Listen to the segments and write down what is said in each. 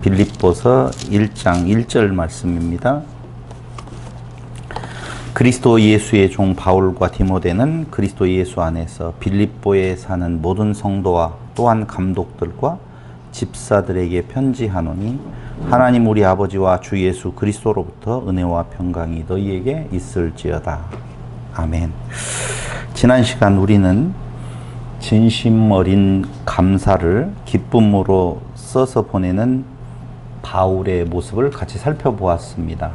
빌립보서 1장 1절 말씀입니다. 그리스도 예수의 종 바울과 디모데는 그리스도 예수 안에서 빌립보에 사는 모든 성도와 또한 감독들과 집사들에게 편지하노니 하나님 우리 아버지와 주 예수 그리스도로부터 은혜와 평강이 너희에게 있을지어다. 아멘. 지난 시간 우리는 진심 어린 감사를 기쁨으로 써서 보내는 바울의 모습을 같이 살펴보았습니다.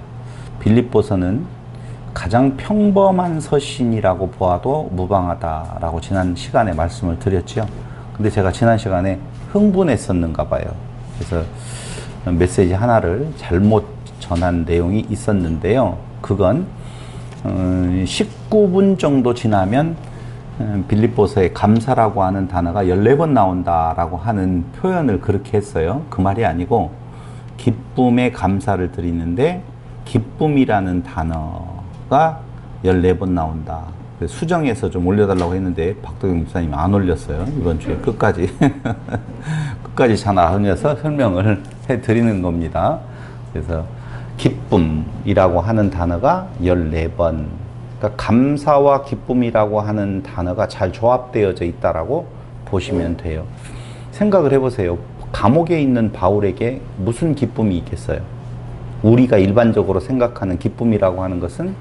빌립보서는 가장 평범한 서신이라고 보아도 무방하다라고 지난 시간에 말씀을 드렸죠. 근데 제가 지난 시간에 흥분했었는가 봐요. 그래서 메시지 하나를 잘못 전한 내용이 있었는데요. 그건 19분 정도 지나면 빌립보서에 감사라고 하는 단어가 14번 나온다라고 하는 표현을 그렇게 했어요. 그 말이 아니고 기쁨에 감사를 드리는데 기쁨이라는 단어가 14번 나온다. 수정해서 좀 올려달라고 했는데 박덕영 목사님이 안 올렸어요. 이번 주에 끝까지 잘 안 올려서 설명을 해드리는 겁니다. 그래서 기쁨이라고 하는 단어가 14번, 그러니까 감사와 기쁨이라고 하는 단어가 잘 조합되어져 있다라고 보시면 돼요. 생각을 해보세요. 감옥에 있는 바울에게 무슨 기쁨이 있겠어요? 우리가 일반적으로 생각하는 기쁨이라고 하는 것은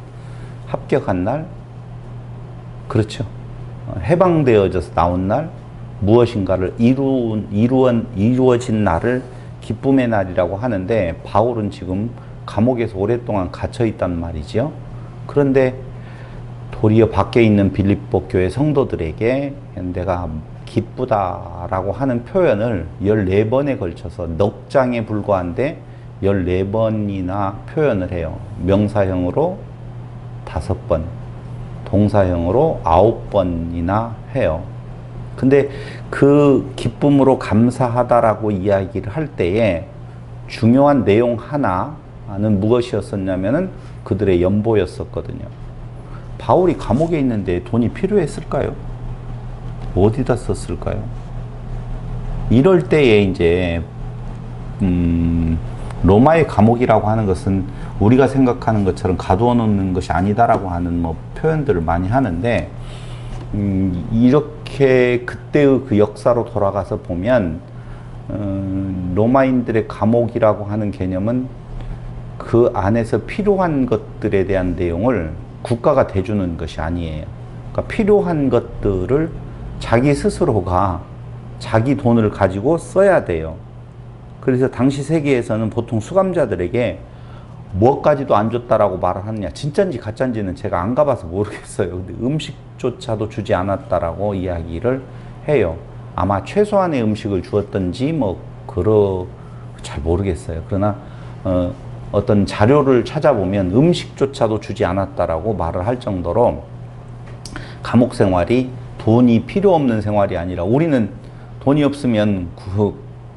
합격한 날, 그렇죠. 해방되어져서 나온 날, 무엇인가를 이루어진 날을 기쁨의 날이라고 하는데, 바울은 지금 감옥에서 오랫동안 갇혀 있단 말이죠. 그런데 도리어 밖에 있는 빌립보 교회 성도들에게 내가 기쁘다라고 하는 표현을 14번에 걸쳐서 넉 장에 불과한데 14번이나 표현을 해요. 명사형으로 5번, 동사형으로 9번이나 해요. 근데 그 기쁨으로 감사하다라고 이야기를 할 때에 중요한 내용 하나는 무엇이었었냐면은 그들의 연보였었거든요. 바울이 감옥에 있는데 돈이 필요했을까요? 어디다 썼을까요? 이럴 때에 이제 로마의 감옥이라고 하는 것은 우리가 생각하는 것처럼 가두어 놓는 것이 아니다라고 하는 표현들을 많이 하는데, 이렇게 그때의 그 역사로 돌아가서 보면 로마인들의 감옥이라고 하는 개념은 그 안에서 필요한 것들에 대한 내용을 국가가 대주는 것이 아니에요. 그러니까 필요한 것들을 자기 스스로가 자기 돈을 가지고 써야 돼요. 그래서 당시 세계에서는 보통 수감자들에게 뭐까지도 안 줬다라고 말을 하느냐, 진짜인지 가짜인지는 제가 안 가봐서 모르겠어요. 근데 음식조차도 주지 않았다라고 이야기를 해요. 아마 최소한의 음식을 주었던지 잘 모르겠어요. 그러나 어떤 자료를 찾아보면 음식조차도 주지 않았다라고 말을 할 정도로 감옥 생활이 돈이 필요 없는 생활이 아니라, 우리는 돈이 없으면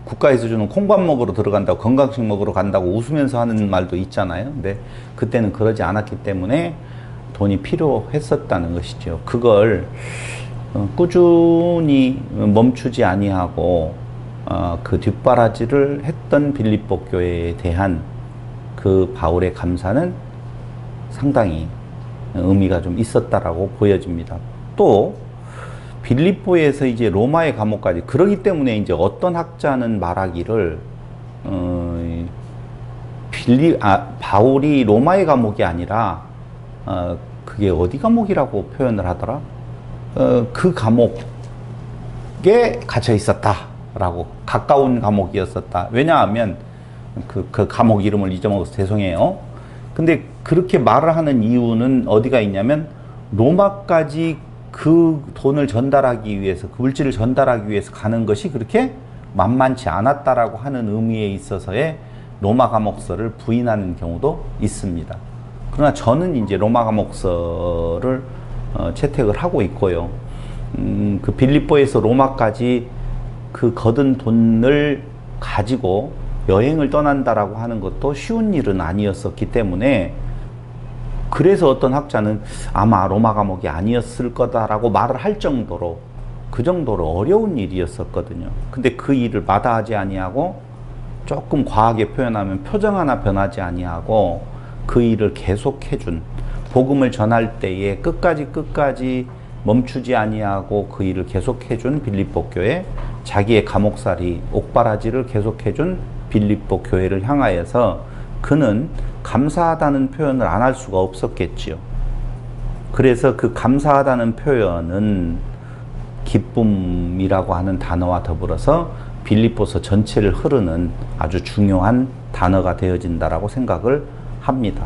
국가에서 주는 콩밥 먹으러 들어간다고, 건강식 먹으러 간다고 웃으면서 하는 말도 있잖아요. 근데 그때는 그러지 않았기 때문에 돈이 필요했었다는 것이죠. 그걸 꾸준히 멈추지 아니하고 그 뒷바라지를 했던 빌립보 교회에 대한 그 바울의 감사는 상당히 의미가 좀 있었다라고 보여집니다. 또 빌립보에서 이제 로마의 감옥까지, 그러기 때문에 이제 어떤 학자는 말하기를 바울이 로마의 감옥이 아니라 그게 어디 감옥이라고 표현을 하더라? 그 감옥에 갇혀 있었다라고, 가까운 감옥이었었다. 왜냐하면 그 감옥 이름을 잊어먹어서 죄송해요. 근데 그렇게 말을 하는 이유는 어디가 있냐면, 로마까지 그 돈을 전달하기 위해서, 그 물질을 전달하기 위해서 가는 것이 그렇게 만만치 않았다라고 하는 의미에 있어서의 로마 감옥서를 부인하는 경우도 있습니다. 그러나 저는 이제 로마 감옥서를 채택을 하고 있고요. 그 빌립보에서 로마까지 그 거둔 돈을 가지고 여행을 떠난다라고 하는 것도 쉬운 일은 아니었었기 때문에, 그래서 어떤 학자는 아마 로마 감옥이 아니었을 거다라고 말을 할 정도로, 그 정도로 어려운 일이었었거든요. 근데 그 일을 마다하지 아니하고 조금 과하게 표현하면 표정 하나 변하지 아니하고 그 일을 계속해준, 복음을 전할 때에 끝까지 멈추지 아니하고 그 일을 계속해준 빌립보 교회, 자기의 감옥살이 옥바라지를 계속해준 빌립보 교회를 향하여서 그는 감사하다는 표현을 안 할 수가 없었겠지요. 그래서 그 감사하다는 표현은 기쁨이라고 하는 단어와 더불어서 빌립보서 전체를 흐르는 아주 중요한 단어가 되어진다라고 생각을 합니다.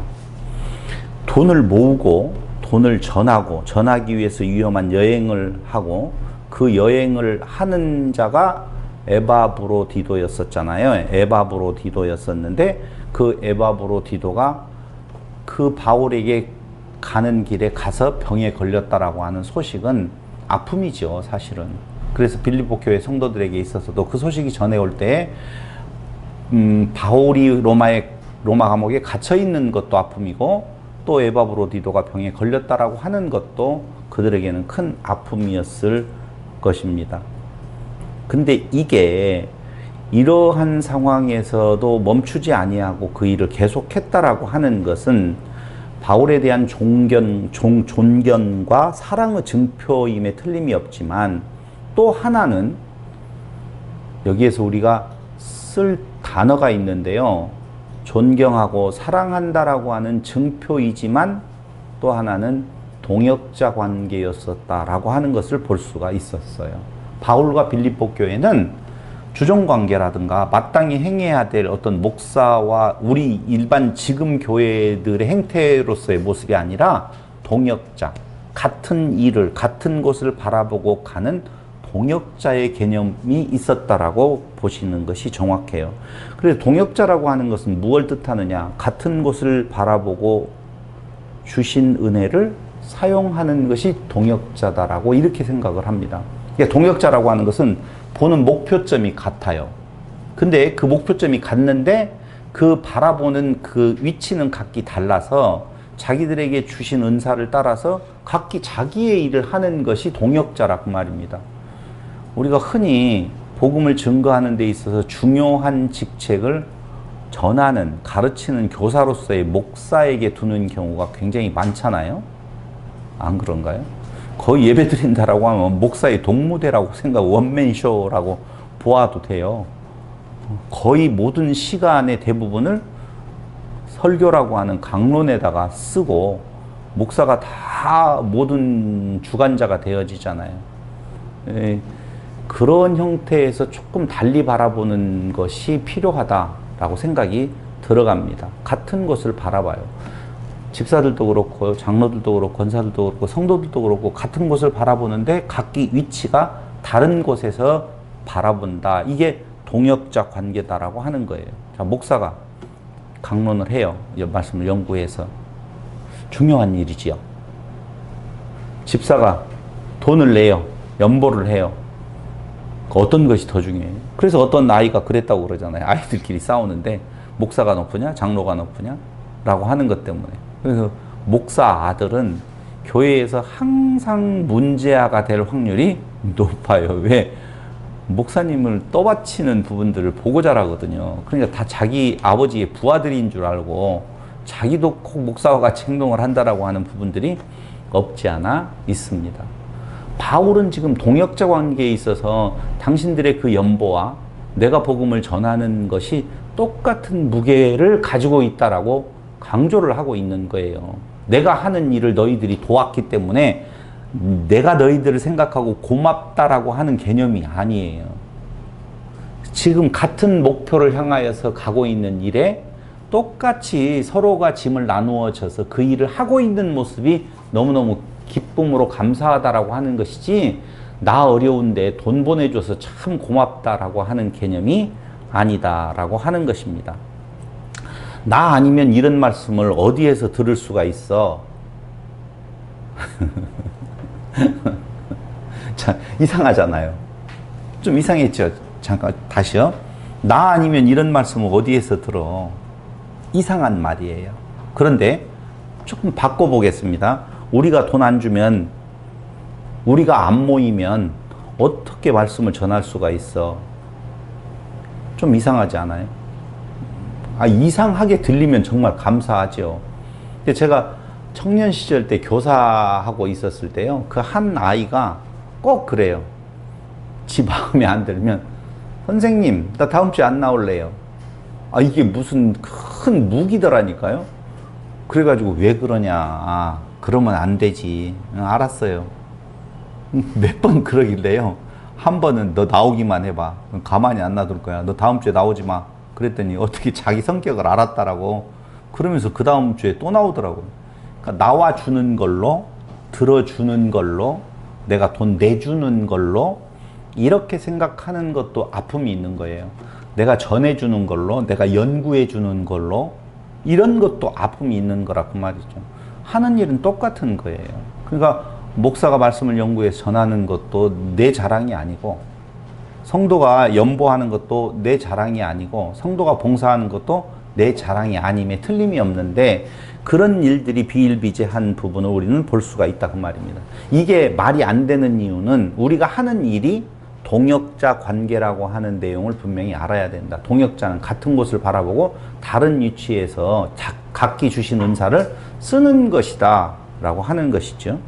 돈을 모으고 돈을 전하기 위해서 위험한 여행을 하고 그 여행을 하는 자가 에바브로디도였었잖아요. 에바브로디도였었는데 그 에바브로디도가 그 바울에게 가는 길에 가서 병에 걸렸다라고 하는 소식은 아픔이죠, 사실은. 그래서 빌립보 교회 성도들에게 있어서도 그 소식이 전해올 때 바울이 로마 감옥에 갇혀 있는 것도 아픔이고 또 에바브로디도가 병에 걸렸다라고 하는 것도 그들에게는 큰 아픔이었을 것입니다. 근데 이게 이러한 상황에서도 멈추지 아니하고 그 일을 계속했다라고 하는 것은 바울에 대한 존경과 사랑의 증표임에 틀림이 없지만 또 하나는 여기에서 우리가 쓸 단어가 있는데요. 존경하고 사랑한다라고 하는 증표이지만 또 하나는 동역자 관계였었다라고 하는 것을 볼 수가 있었어요. 바울과 빌립보 교회는 주종관계라든가 마땅히 행해야 될 어떤 목사와 우리 일반 지금 교회들의 행태로서의 모습이 아니라 동역자, 같은 일을, 같은 곳을 바라보고 가는 동역자의 개념이 있었다라고 보시는 것이 정확해요. 그래서 동역자라고 하는 것은 무엇을 뜻하느냐? 같은 곳을 바라보고 주신 은혜를 사용하는 것이 동역자다라고 이렇게 생각을 합니다. 그러니까 동역자라고 하는 것은 보는 목표점이 같아요. 근데 그 목표점이 같는데 그 바라보는 그 위치는 각기 달라서 자기들에게 주신 은사를 따라서 각기 자기의 일을 하는 것이 동역자라고 말입니다. 우리가 흔히 복음을 증거하는 데 있어서 중요한 직책을 전하는, 가르치는 교사로서의 목사에게 두는 경우가 굉장히 많잖아요. 안 그런가요? 거의 예배 드린다라고 하면 목사의 동무대라고 원맨쇼라고 보아도 돼요. 거의 모든 시간의 대부분을 설교라고 하는 강론에다가 쓰고 목사가 다 모든 주관자가 되어지잖아요. 그런 형태에서 조금 달리 바라보는 것이 필요하다라고 생각이 들어갑니다. 같은 것을 바라봐요. 집사들도 그렇고 장로들도 그렇고 권사들도 그렇고 성도들도 그렇고 같은 곳을 바라보는데 각기 위치가 다른 곳에서 바라본다. 이게 동역자 관계다라고 하는 거예요. 자, 목사가 강론을 해요. 말씀을 연구해서. 중요한 일이지요. 집사가 돈을 내요. 연보를 해요. 어떤 것이 더 중요해요? 그래서 어떤 아이가 그랬다고 그러잖아요. 아이들끼리 싸우는데 목사가 높으냐 장로가 높으냐 라고 하는 것 때문에. 그래서 목사 아들은 교회에서 항상 문제아가 될 확률이 높아요. 왜? 목사님을 떠받치는 부분들을 보고 자라거든요. 그러니까 다 자기 아버지의 부하들인 줄 알고 자기도 꼭 목사와 같이 행동을 한다라고 하는 부분들이 없지 않아 있습니다. 바울은 지금 동역자 관계에 있어서 당신들의 그 연보와 내가 복음을 전하는 것이 똑같은 무게를 가지고 있다라고 강조를 하고 있는 거예요. 내가 하는 일을 너희들이 도왔기 때문에 내가 너희들을 생각하고 고맙다라고 하는 개념이 아니에요. 지금 같은 목표를 향하여서 가고 있는 일에 똑같이 서로가 짐을 나누어져서 그 일을 하고 있는 모습이 너무너무 기쁨으로 감사하다라고 하는 것이지 나 어려운데 돈 보내줘서 참 고맙다라고 하는 개념이 아니다라고 하는 것입니다. 나 아니면 이런 말씀을 어디에서 들을 수가 있어? 자, 이상하잖아요. 좀 이상했죠? 잠깐 다시요. 나 아니면 이런 말씀을 어디에서 들어? 이상한 말이에요. 그런데 조금 바꿔보겠습니다. 우리가 돈 안 주면, 우리가 안 모이면 어떻게 말씀을 전할 수가 있어? 좀 이상하지 않아요? 이상하게 들리면 정말 감사하죠. 근데 제가 청년 시절 때 교사하고 있었을 때요, 그 한 아이가 꼭 그래요. 지 마음에 안 들면, 선생님, 나 다음 주에 안 나올래요. 이게 무슨 큰 무기더라니까요. 그래가지고 왜 그러냐. 그러면 안 되지. 알았어요. 몇 번 그러길래요. 한 번은 너 나오기만 해봐. 가만히 안 놔둘 거야. 너 다음 주에 나오지 마. 그랬더니 어떻게 자기 성격을 알았다라고. 그러면서 그 다음 주에 또 나오더라고요. 그러니까 나와주는 걸로, 들어주는 걸로, 내가 돈 내주는 걸로 이렇게 생각하는 것도 아픔이 있는 거예요. 내가 전해주는 걸로, 내가 연구해주는 걸로 이런 것도 아픔이 있는 거라고 말이죠. 하는 일은 똑같은 거예요. 그러니까 목사가 말씀을 연구해서 전하는 것도 내 자랑이 아니고, 성도가 연보하는 것도 내 자랑이 아니고, 성도가 봉사하는 것도 내 자랑이 아님에 틀림이 없는데, 그런 일들이 비일비재한 부분을 우리는 볼 수가 있다 그 말입니다. 이게 말이 안 되는 이유는 우리가 하는 일이 동역자 관계라고 하는 내용을 분명히 알아야 된다. 동역자는 같은 곳을 바라보고 다른 위치에서 각기 주신 은사를 쓰는 것이다 라고 하는 것이죠.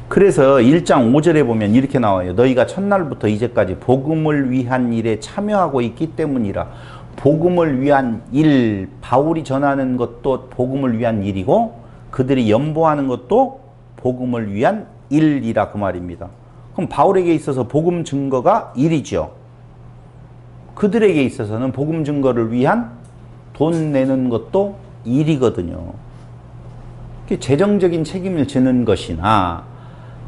그래서 1장 5절에 보면 이렇게 나와요. 너희가 첫날부터 이제까지 복음을 위한 일에 참여하고 있기 때문이라. 복음을 위한 일, 바울이 전하는 것도 복음을 위한 일이고, 그들이 연보하는 것도 복음을 위한 일이라 그 말입니다. 그럼 바울에게 있어서 복음 증거가 일이죠. 그들에게 있어서는 복음 증거를 위한 돈 내는 것도 일이거든요. 재정적인 책임을 지는 것이나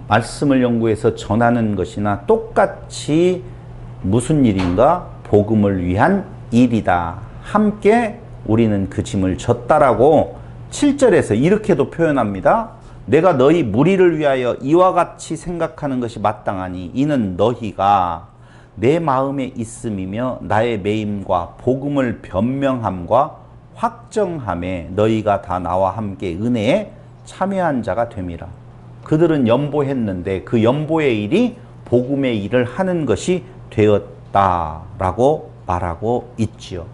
말씀을 연구해서 전하는 것이나 똑같이 무슨 일인가? 복음을 위한 일이다. 함께 우리는 그 짐을 졌다라고 7절에서 이렇게도 표현합니다. 내가 너희 무리를 위하여 이와 같이 생각하는 것이 마땅하니 이는 너희가 내 마음에 있음이며 나의 매임과 복음을 변명함과 확정함에 너희가 다 나와 함께 은혜에 참여한 자가 됨이라. 그들은 연보했는데 그 연보의 일이 복음의 일을 하는 것이 되었다라고 말하고 있지요.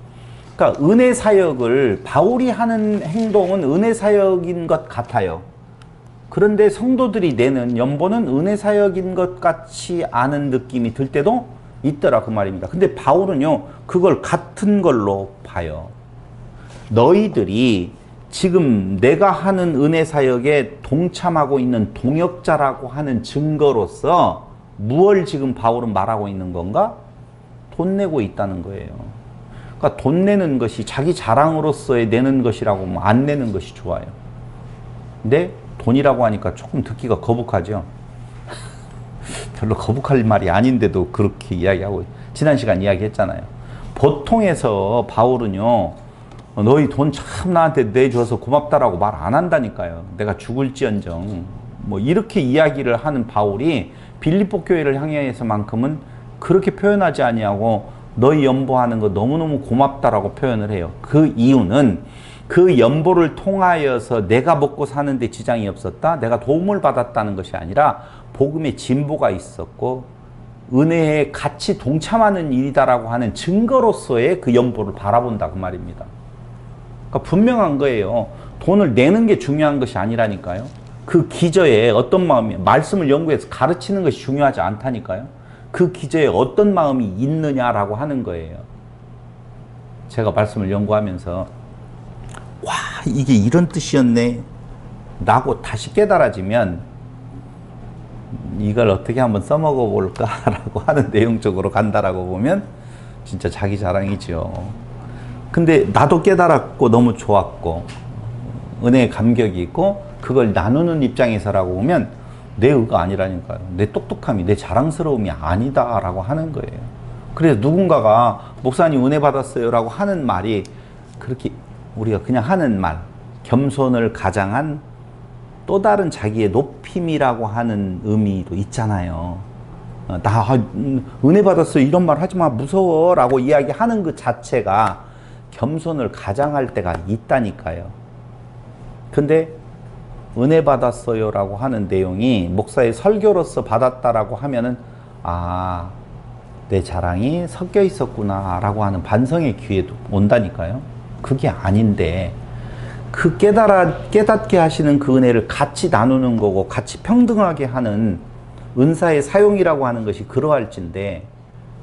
그러니까 은혜 사역을, 바울이 하는 행동은 은혜 사역인 것 같아요. 그런데 성도들이 내는 연보는 은혜 사역인 것 같지 않은 느낌이 들 때도 있더라 그 말입니다. 근데 바울은요, 그걸 같은 걸로 봐요. 너희들이 지금 내가 하는 은혜 사역에 동참하고 있는 동역자라고 하는 증거로서 무엇을 지금 바울은 말하고 있는 건가? 돈 내고 있다는 거예요. 그러니까 돈 내는 것이 자기 자랑으로서의 내는 것이라고 하면 안 내는 것이 좋아요. 근데 돈이라고 하니까 조금 듣기가 거북하죠. 별로 거북할 말이 아닌데도 그렇게 이야기하고, 지난 시간 이야기했잖아요. 보통에서 바울은요, 너희 돈 참 나한테 내줘서 고맙다라고 말 안 한다니까요. 내가 죽을지언정 뭐 이렇게 이야기를 하는 바울이 빌립보 교회를 향해서만큼은 그렇게 표현하지 아니하고 너희 연보하는 거 너무너무 고맙다라고 표현을 해요. 그 이유는 그 연보를 통하여서 내가 먹고 사는데 지장이 없었다, 내가 도움을 받았다는 것이 아니라 복음의 진보가 있었고 은혜에 같이 동참하는 일이다라고 하는 증거로서의 그 연보를 바라본다 그 말입니다. 그러니까 분명한 거예요. 돈을 내는 게 중요한 것이 아니라니까요. 그 기저에 어떤 마음이, 말씀을 연구해서 가르치는 것이 중요하지 않다니까요. 그 기저에 어떤 마음이 있느냐라고 하는 거예요. 제가 말씀을 연구하면서 와, 이게 이런 뜻이었네 라고 다시 깨달아지면 이걸 어떻게 한번 써먹어 볼까라고 하는 내용 쪽으로 간다라고 보면 진짜 자기 자랑이죠. 근데 나도 깨달았고 너무 좋았고 은혜의 감격이 있고 그걸 나누는 입장에서라고 보면 내 의가 아니라니까요. 내 똑똑함이, 내 자랑스러움이 아니다라고 하는 거예요. 그래서 누군가가 목사님 은혜 받았어요 라고 하는 말이 그렇게 우리가 그냥 하는 말, 겸손을 가장한 또 다른 자기의 높임이라고 하는 의미도 있잖아요. 나 은혜 받았어요 이런 말 하지 마, 무서워 라고 이야기하는 그 자체가 겸손을 가장할 때가 있다니까요. 근데 은혜 받았어요 라고 하는 내용이 목사의 설교로서 받았다라고 하면은 아, 내 자랑이 섞여 있었구나 라고 하는 반성의 기회도 온다니까요. 그게 아닌데 그 깨닫게 하시는 그 은혜를 같이 나누는 거고 같이 평등하게 하는 은사의 사용이라고 하는 것이 그러할진데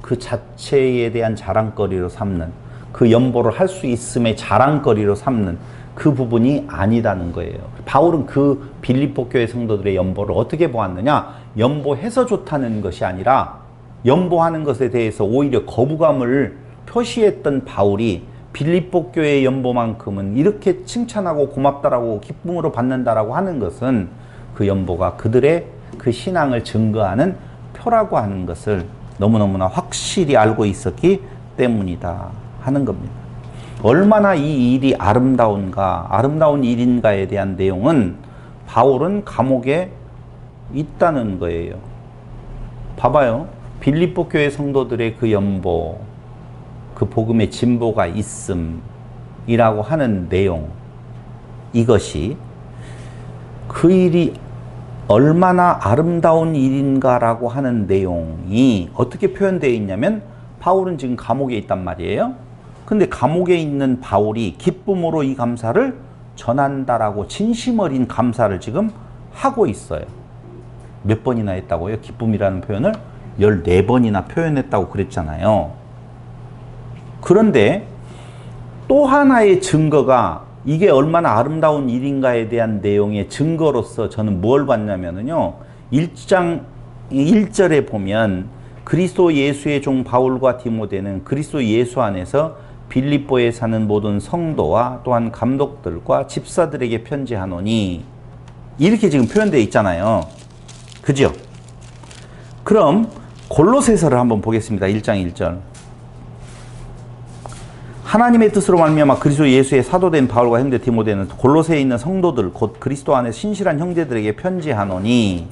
그 자체에 대한 자랑거리로 삼는, 그 연보를 할 수 있음의 자랑거리로 삼는 그 부분이 아니다는 거예요. 바울은 그 빌립보 교회 성도들의 연보를 어떻게 보았느냐? 연보해서 좋다는 것이 아니라 연보하는 것에 대해서 오히려 거부감을 표시했던 바울이 빌립보 교회의 연보만큼은 이렇게 칭찬하고 고맙다라고 기쁨으로 받는다라고 하는 것은 그 연보가 그들의 그 신앙을 증거하는 표라고 하는 것을 너무너무나 확실히 알고 있었기 때문이다 하는 겁니다. 얼마나 이 일이 아름다운가, 아름다운 일인가에 대한 내용은 바울은 감옥에 있다는 거예요. 봐봐요. 빌립보 교회 성도들의 그 연보, 그 복음의 진보가 있음이라고 하는 내용, 이것이 그 일이 얼마나 아름다운 일인가라고 하는 내용이 어떻게 표현되어 있냐면 바울은 지금 감옥에 있단 말이에요. 근데 감옥에 있는 바울이 기쁨으로 이 감사를 전한다라고 진심 어린 감사를 지금 하고 있어요. 몇 번이나 했다고요? 기쁨이라는 표현을 14번이나 표현했다고 그랬잖아요. 그런데 또 하나의 증거가 이게 얼마나 아름다운 일인가에 대한 내용의 증거로서 저는 뭘 봤냐면요. 1장 1절에 보면 그리스도 예수의 종 바울과 디모데는 그리스도 예수 안에서 빌립보에 사는 모든 성도와 또한 감독들과 집사들에게 편지하노니, 이렇게 지금 표현되어 있잖아요. 그죠? 그럼 골로새서를 한번 보겠습니다. 1장 1절. 하나님의 뜻으로 말미암아 그리스도 예수의 사도된 바울과 형제 디모데는 골로새에 있는 성도들 곧 그리스도 안에 신실한 형제들에게 편지하노니,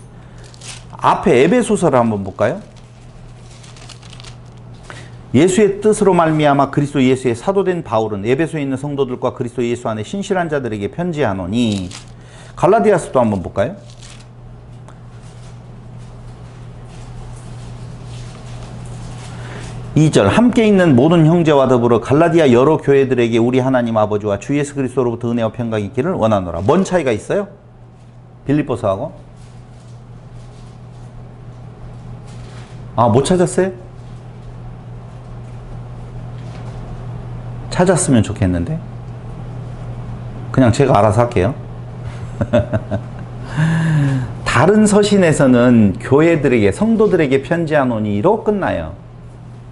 앞에 에베소서를 한번 볼까요? 예수의 뜻으로 말미암아 그리스도 예수의 사도된 바울은 에베소에 있는 성도들과 그리스도 예수 안에 신실한 자들에게 편지하노니, 갈라디아서도 한번 볼까요? 2절, 함께 있는 모든 형제와 더불어 갈라디아 여러 교회들에게 우리 하나님 아버지와 주 예수 그리스도로부터 은혜와 평강이 있기를 원하노라. 뭔 차이가 있어요? 빌립보서하고? 못 찾았어요? 찾았으면 좋겠는데 그냥 제가 알아서 할게요. 다른 서신에서는 교회들에게, 성도들에게 편지하노니로 끝나요.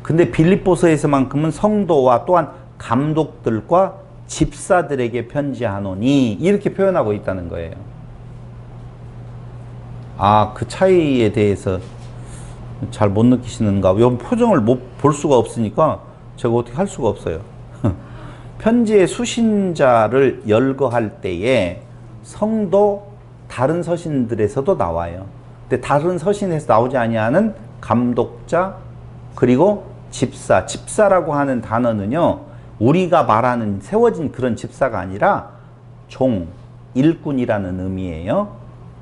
근데 빌립보서에서만큼은 성도와 또한 감독들과 집사들에게 편지하노니 이렇게 표현하고 있다는 거예요. 그 차이에 대해서 잘 못 느끼시는가? 이 표정을 볼 수가 없으니까 제가 어떻게 할 수가 없어요. 편지의 수신자를 열거할 때에 성도 다른 서신들에서도 나와요. 근데 다른 서신에서 나오지 아니하는 감독자 그리고 집사라고 하는 단어는요, 우리가 말하는 세워진 그런 집사가 아니라 종, 일꾼이라는 의미예요.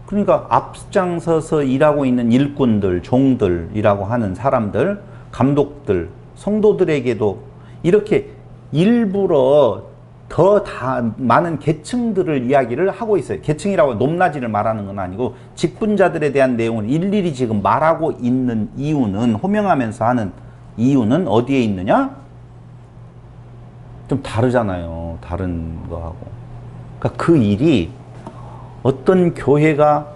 그러니까 앞장서서 일하고 있는 일꾼들, 종들이라고 하는 사람들, 감독들, 성도들에게도 이렇게 일부러 더 많은 계층들을 이야기를 하고 있어요. 계층이라고 높낮이를 말하는 건 아니고 직분자들에 대한 내용을 일일이 지금 말하고 있는 이유는, 호명하면서 하는 이유는 어디에 있느냐? 좀 다르잖아요. 다른 거하고. 그러니까 그 일이 어떤 교회가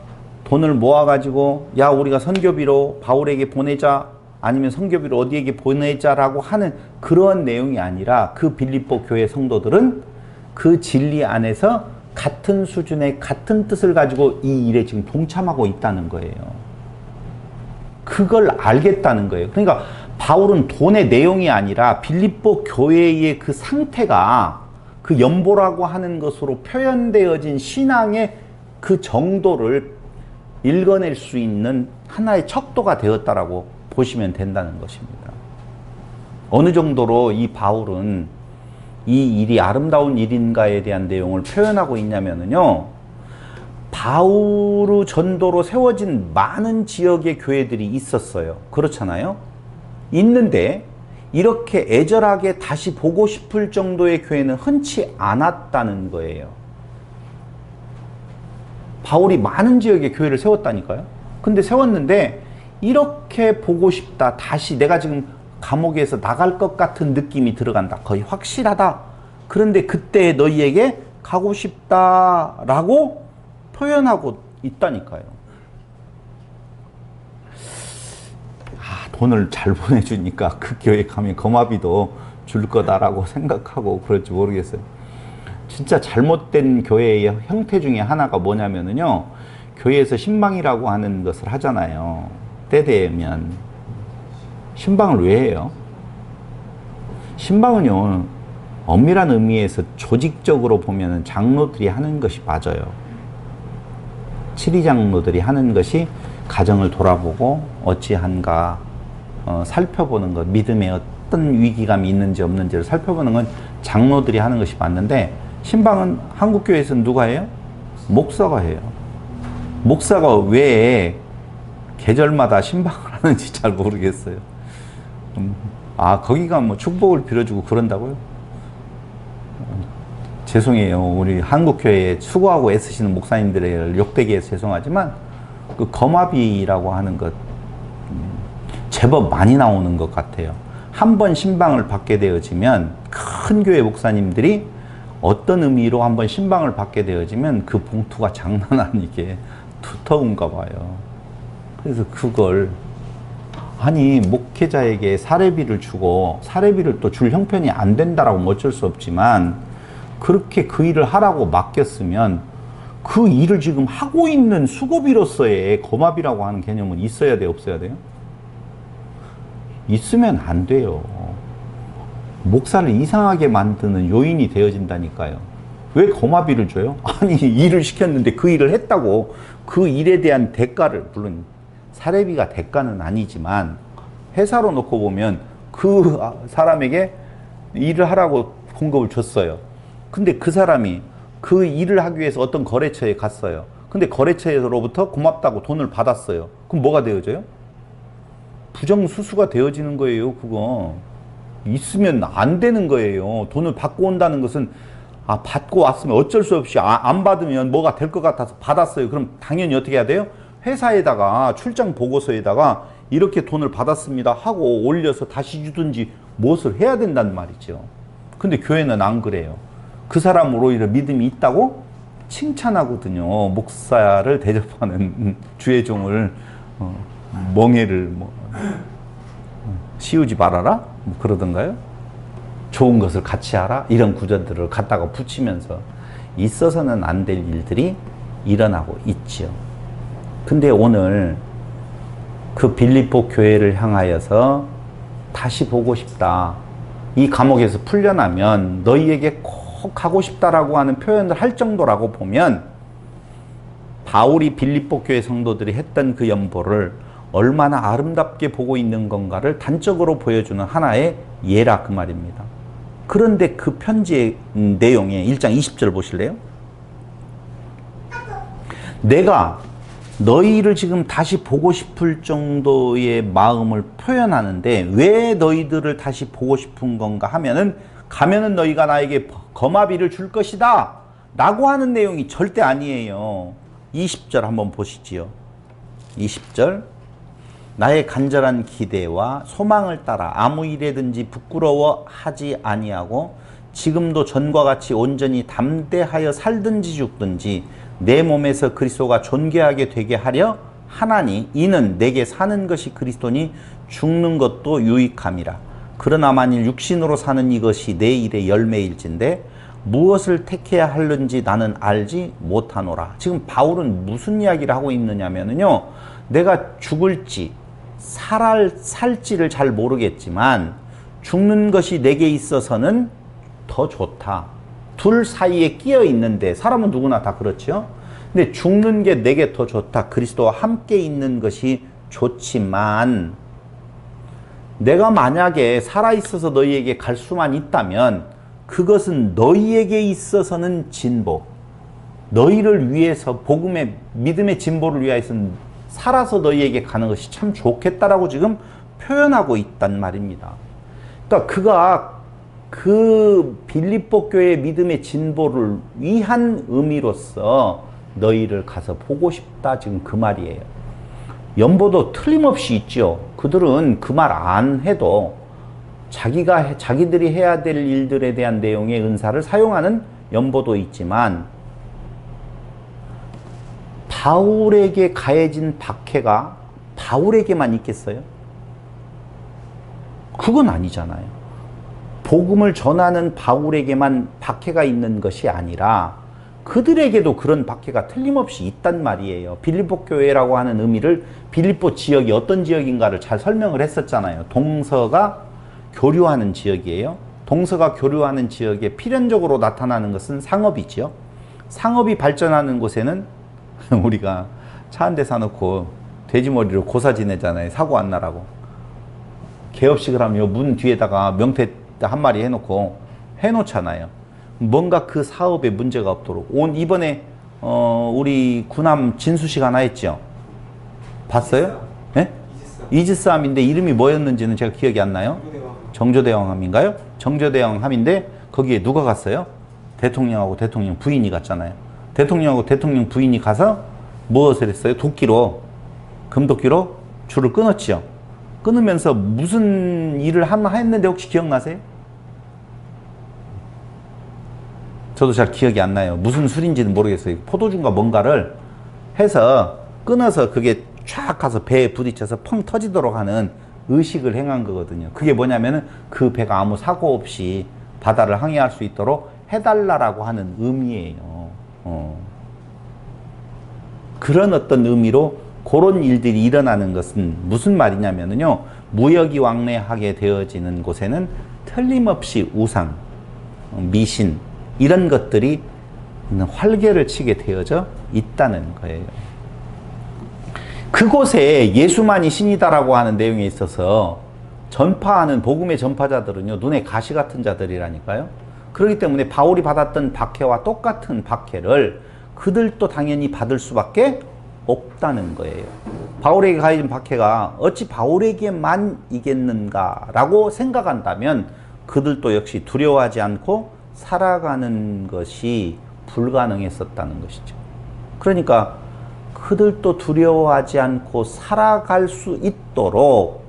돈을 모아가지고 야 우리가 선교비로 바울에게 보내자, 아니면 선교비로 어디에게 보내자라고 하는 그런 내용이 아니라 그 빌립보 교회 성도들은 그 진리 안에서 같은 수준의 같은 뜻을 가지고 이 일에 지금 동참하고 있다는 거예요. 그걸 알겠다는 거예요. 그러니까 바울은 돈의 내용이 아니라 빌립보 교회의 그 상태가 그 연보라고 하는 것으로 표현되어진 신앙의 그 정도를 읽어낼 수 있는 하나의 척도가 되었다라고 보시면 된다는 것입니다. 어느 정도로 이 바울은 이 일이 아름다운 일인가에 대한 내용을 표현하고 있냐면요, 바울의 전도로 세워진 많은 지역의 교회들이 있었어요. 그렇잖아요. 있는데 이렇게 애절하게 다시 보고 싶을 정도의 교회는 흔치 않았다는 거예요. 바울이 많은 지역에 교회를 세웠다니까요. 근데 세웠는데 이렇게 보고 싶다, 다시 내가 지금 감옥에서 나갈 것 같은 느낌이 들어간다, 거의 확실하다, 그런데 그때 너희에게 가고 싶다라고 표현하고 있다니까요. 돈을 잘 보내주니까 그 교회 가면 거마비도 줄 거다라고 생각하고 그럴지 모르겠어요. 진짜 잘못된 교회의 형태 중에 하나가 뭐냐면요, 교회에서 신방이라고 하는 것을 하잖아요. 때 되면. 신방을 왜 해요? 신방은요, 엄밀한 의미에서 조직적으로 보면 장로들이 하는 것이 맞아요. 치리장로들이 하는 것이 가정을 돌아보고 어찌한가 살펴보는 것, 믿음에 어떤 위기감이 있는지 없는지를 살펴보는 건 장로들이 하는 것이 맞는데, 신방은 한국교회에서는 누가 해요? 목사가 해요. 목사가 왜 계절마다 신방을 하는지 잘 모르겠어요. 거기가 뭐 축복을 빌어주고 그런다고요? 죄송해요. 우리 한국교회에 수고하고 애쓰시는 목사님들의 욕되게 해서 죄송하지만, 그 거마비라고 하는 것 제법 많이 나오는 것 같아요. 한 번 신방을 받게 되어지면, 큰 교회 목사님들이 어떤 의미로 한번 신방을 받게 되어지면 그 봉투가 장난 아니게 두터운가 봐요. 그래서 그걸, 아니 목회자에게 사례비를 주고 사례비를 또 줄 형편이 안 된다라고 뭐 어쩔 수 없지만, 그렇게 그 일을 하라고 맡겼으면 그 일을 지금 하고 있는 수고비로서의 거마비라고 하는 개념은 있어야 돼요, 없어야 돼요? 있으면 안 돼요. 목사를 이상하게 만드는 요인이 되어진다니까요. 왜 거마비를 줘요? 아니 일을 시켰는데 그 일을 했다고 그 일에 대한 대가를, 물론 사례비가 대가는 아니지만 회사로 놓고 보면 그 사람에게 일을 하라고 공급을 줬어요. 근데 그 사람이 그 일을 하기 위해서 어떤 거래처에 갔어요. 근데 거래처에서로부터 고맙다고 돈을 받았어요. 그럼 뭐가 되어져요? 부정수수가 되어지는 거예요. 그거 있으면 안 되는 거예요. 돈을 받고 온다는 것은, 받고 왔으면 어쩔 수 없이 안 받으면 뭐가 될 것 같아서 받았어요. 그럼 당연히 어떻게 해야 돼요? 회사에다가 출장 보고서에다가 이렇게 돈을 받았습니다 하고 올려서 다시 주든지 무엇을 해야 된단 말이죠. 근데 교회는 안 그래요. 그 사람으로 오히려 믿음이 있다고 칭찬하거든요. 목사를 대접하는 주의 종을 멍해를 씌우지 말아라? 뭐 그러던가요? 좋은 것을 같이 하라? 이런 구절들을 갖다가 붙이면서 있어서는 안 될 일들이 일어나고 있죠. 근데 오늘 그 빌립보 교회를 향하여서 다시 보고 싶다, 이 감옥에서 풀려나면 너희에게 꼭 가고 싶다라고 하는 표현을 할 정도라고 보면, 바울이 빌립보 교회 성도들이 했던 그 연보를 얼마나 아름답게 보고 있는 건가를 단적으로 보여주는 하나의 예라 그 말입니다. 그런데 그 편지의 내용에 1장 20절 보실래요? 내가 너희를 지금 다시 보고 싶을 정도의 마음을 표현하는데 왜 너희들을 다시 보고 싶은 건가 하면은, 가면은 너희가 나에게 거마비를 줄 것이다 라고 하는 내용이 절대 아니에요. 20절 한번 보시지요. 20절. 나의 간절한 기대와 소망을 따라 아무 일에든지 부끄러워하지 아니하고 지금도 전과 같이 온전히 담대하여 살든지 죽든지 내 몸에서 그리스도가 존귀하게 되게 하려 하나니, 이는 내게 사는 것이 그리스도니 죽는 것도 유익함이라. 그러나 만일 육신으로 사는 이것이 내 일의 열매일진데 무엇을 택해야 하는지 나는 알지 못하노라. 지금 바울은 무슨 이야기를 하고 있느냐면요, 내가 죽을지 살지를 잘 모르겠지만 죽는 것이 내게 있어서는 더 좋다. 둘 사이에 끼어 있는데, 사람은 누구나 다 그렇죠. 근데 죽는 게 내게 더 좋다. 그리스도와 함께 있는 것이 좋지만, 내가 만약에 살아있어서 너희에게 갈 수만 있다면 그것은 너희에게 있어서는 진보, 너희를 위해서 복음의 믿음의 진보를 위하여서는 살아서 너희에게 가는 것이 참 좋겠다라고 지금 표현하고 있단 말입니다. 그러니까 그가 그 빌립보 교회 믿음의 진보를 위한 의미로서 너희를 가서 보고 싶다, 지금 그 말이에요. 연보도 틀림없이 있죠. 그들은 그 말 안 해도 자기들이 해야 될 일들에 대한 내용의 은사를 사용하는 연보도 있지만, 바울에게 가해진 박해가 바울에게만 있겠어요? 그건 아니잖아요. 복음을 전하는 바울에게만 박해가 있는 것이 아니라 그들에게도 그런 박해가 틀림없이 있단 말이에요. 빌립보 교회라고 하는 의미를, 빌립보 지역이 어떤 지역인가를 잘 설명을 했었잖아요. 동서가 교류하는 지역이에요. 동서가 교류하는 지역에 필연적으로 나타나는 것은 상업이죠. 상업이 발전하는 곳에는 우리가 차 한 대 사놓고 돼지머리로 고사 지내잖아요. 사고 안 나라고. 개업식을 하면 문 뒤에다가 명태 한 마리 해놓고 해놓잖아요. 뭔가 그 사업에 문제가 없도록. 이번에 우리 구남 진수식 하나 했죠. 봤어요? 네? 이지스함인데 이름이 뭐였는지는 제가 기억이 안 나요. 정조대왕함인가요? 정조대왕함인데 거기에 누가 갔어요? 대통령하고 대통령 부인이 갔잖아요. 대통령하고 대통령 부인이 가서 무엇을 했어요? 도끼로, 금도끼로 줄을 끊었죠. 끊으면서 무슨 일을 하나 했는데 혹시 기억나세요? 저도 잘 기억이 안 나요. 무슨 술인지는 모르겠어요. 포도주인가 뭔가를 해서 끊어서 그게 쫙 가서 배에 부딪혀서 펑 터지도록 하는 의식을 행한 거거든요. 그게 뭐냐면은 그 배가 아무 사고 없이 바다를 항해할 수 있도록 해달라라고 하는 의미예요. 그런 어떤 의미로 그런 일들이 일어나는 것은 무슨 말이냐면요, 무역이 왕래하게 되어지는 곳에는 틀림없이 우상, 미신, 이런 것들이 활개를 치게 되어져 있다는 거예요. 그곳에 예수만이 신이다라고 하는 내용에 있어서 전파하는 복음의 전파자들은요, 눈에 가시 같은 자들이라니까요. 그렇기 때문에 바울이 받았던 박해와 똑같은 박해를 그들도 당연히 받을 수밖에 없다는 거예요. 바울에게 가해진 박해가 어찌 바울에게만 이겠는가라고 생각한다면 그들도 역시 두려워하지 않고 살아가는 것이 불가능했었다는 것이죠. 그러니까 그들도 두려워하지 않고 살아갈 수 있도록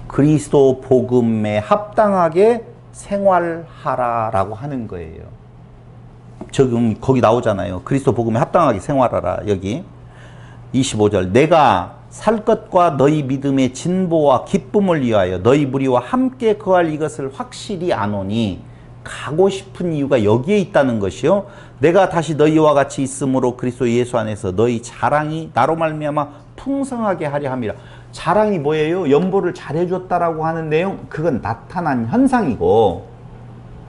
그리스도 복음에 합당하게 생활하라라고 하는 거예요. 지금 거기 나오잖아요. 그리스도 복음에 합당하게 생활하라. 여기 25절, 내가 살 것과 너희 믿음의 진보와 기쁨을 위하여 너희 무리와 함께 거할 이것을 확실히 아노니, 가고 싶은 이유가 여기에 있다는 것이요. 내가 다시 너희와 같이 있으므로 그리스도 예수 안에서 너희 자랑이 나로 말미암아 풍성하게 하려 함이라. 자랑이 뭐예요? 연보를 잘해줬다라고 하는 내용, 그건 나타난 현상이고,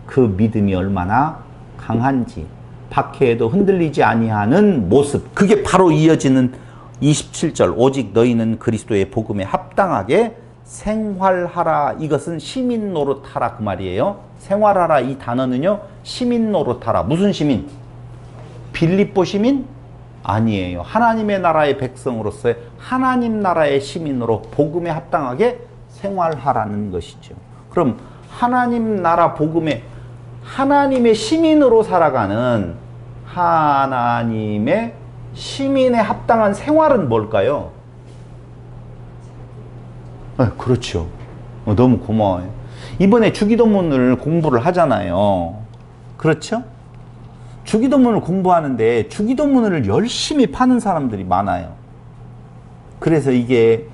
그 믿음이 얼마나 강한지, 박해에도 흔들리지 아니하는 모습, 그게 바로 이어지는 27절, 오직 너희는 그리스도의 복음에 합당하게 생활하라. 이것은 시민 노릇하라 그 말이에요. 생활하라 이 단어는요, 시민 노릇하라. 무슨 시민? 빌립보 시민? 아니에요. 하나님의 나라의 백성으로서의 하나님 나라의 시민으로 복음에 합당하게 생활하라는 것이죠. 그럼 하나님 나라 복음에 하나님의 시민으로 살아가는 하나님의 시민에 합당한 생활은 뭘까요? 그렇죠. 너무 고마워요. 이번에 주기도문을 공부를 하잖아요. 그렇죠? 주기도문을 공부하는데 주기도문을 열심히 파는 사람들이 많아요. 그래서 이게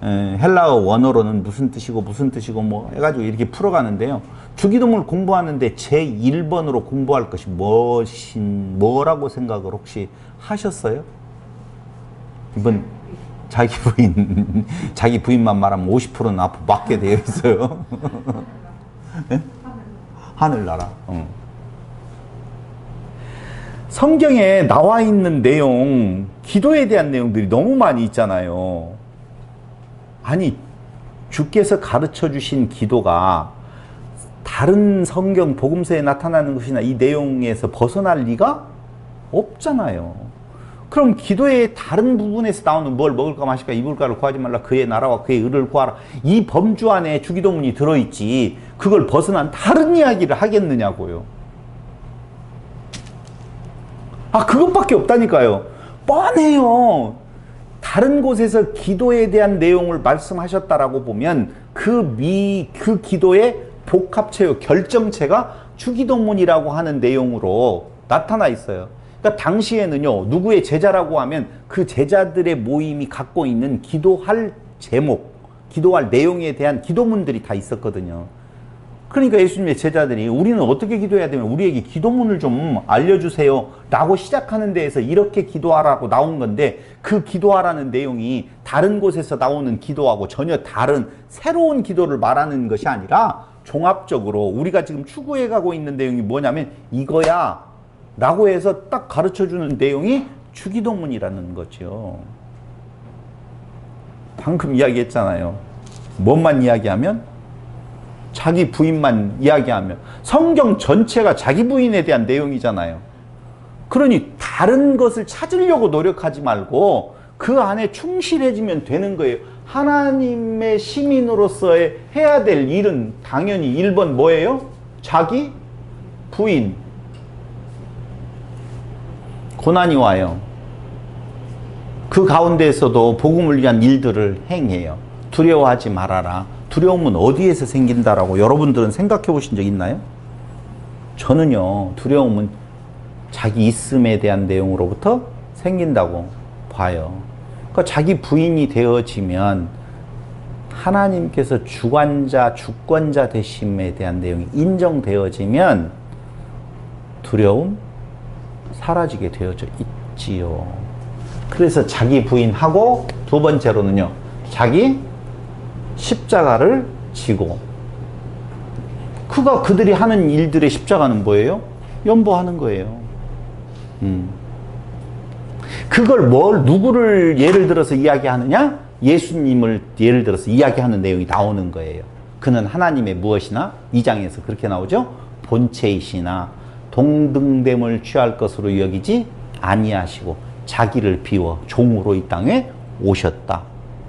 헬라어 원어로는 무슨 뜻이고 무슨 뜻이고 뭐 해가지고 이렇게 풀어가는데요. 주기도문을 공부하는데 제1번으로 공부할 것이 뭐라고 생각을 혹시 하셨어요? 이번 자기 부인만 말하면 50%는 앞으로 맞게 되어 있어요. 네? 하늘나라. 성경에 나와 있는 내용, 기도에 대한 내용들이 너무 많이 있잖아요. 아니, 주께서 가르쳐 주신 기도가 다른 성경 복음서에 나타나는 것이나 이 내용에서 벗어날 리가 없잖아요. 그럼 기도의 다른 부분에서 나오는 뭘 먹을까 마실까 입을까를 구하지 말라 그의 나라와 그의 의를 구하라 이 범주 안에 주기도문이 들어있지 그걸 벗어난 다른 이야기를 하겠느냐고요. 아 그것밖에 없다니까요. 뻔해요. 다른 곳에서 기도에 대한 내용을 말씀하셨다라고 보면 그 기도의 복합체요 결정체가 주기도문이라고 하는 내용으로 나타나 있어요. 그러니까 당시에는요 누구의 제자라고 하면 그 제자들의 모임이 갖고 있는 기도할 제목, 기도할 내용에 대한 기도문들이 다 있었거든요. 그러니까 예수님의 제자들이 우리는 어떻게 기도해야 되면 우리에게 기도문을 좀 알려주세요 라고 시작하는 데에서 이렇게 기도하라고 나온 건데 그 기도하라는 내용이 다른 곳에서 나오는 기도하고 전혀 다른 새로운 기도를 말하는 것이 아니라 종합적으로 우리가 지금 추구해 가고 있는 내용이 뭐냐면 이거야 라고 해서 딱 가르쳐주는 내용이 주기도문이라는 거죠. 방금 이야기했잖아요. 뭔만 이야기하면? 자기 부인만 이야기하면 성경 전체가 자기 부인에 대한 내용이잖아요. 그러니 다른 것을 찾으려고 노력하지 말고 그 안에 충실해지면 되는 거예요. 하나님의 시민으로서의 해야 될 일은 당연히 1번 뭐예요? 자기 부인. 고난이 와요. 그 가운데에서도 복음을 위한 일들을 행해요. 두려워하지 말아라. 두려움은 어디에서 생긴다라고 여러분들은 생각해 보신 적 있나요? 저는요 두려움은 자기 있음에 대한 내용으로부터 생긴다고 봐요. 그러니까 자기 부인이 되어지면 하나님께서 주관자, 주권자 되심에 대한 내용이 인정되어지면 두려움 사라지게 되어져 있지요. 그래서 자기 부인하고 두 번째로는요 자기 십자가를 지고 그들이 하는 일들의 십자가는 뭐예요? 연보하는 거예요. 그걸 누구를 예를 들어서 이야기하느냐? 예수님을 예를 들어서 이야기하는 내용이 나오는 거예요. 그는 하나님의 무엇이나 2장에서 그렇게 나오죠. 본체이시나 동등됨을 취할 것으로 여기지 아니하시고 자기를 비워 종으로 이 땅에 오셨다.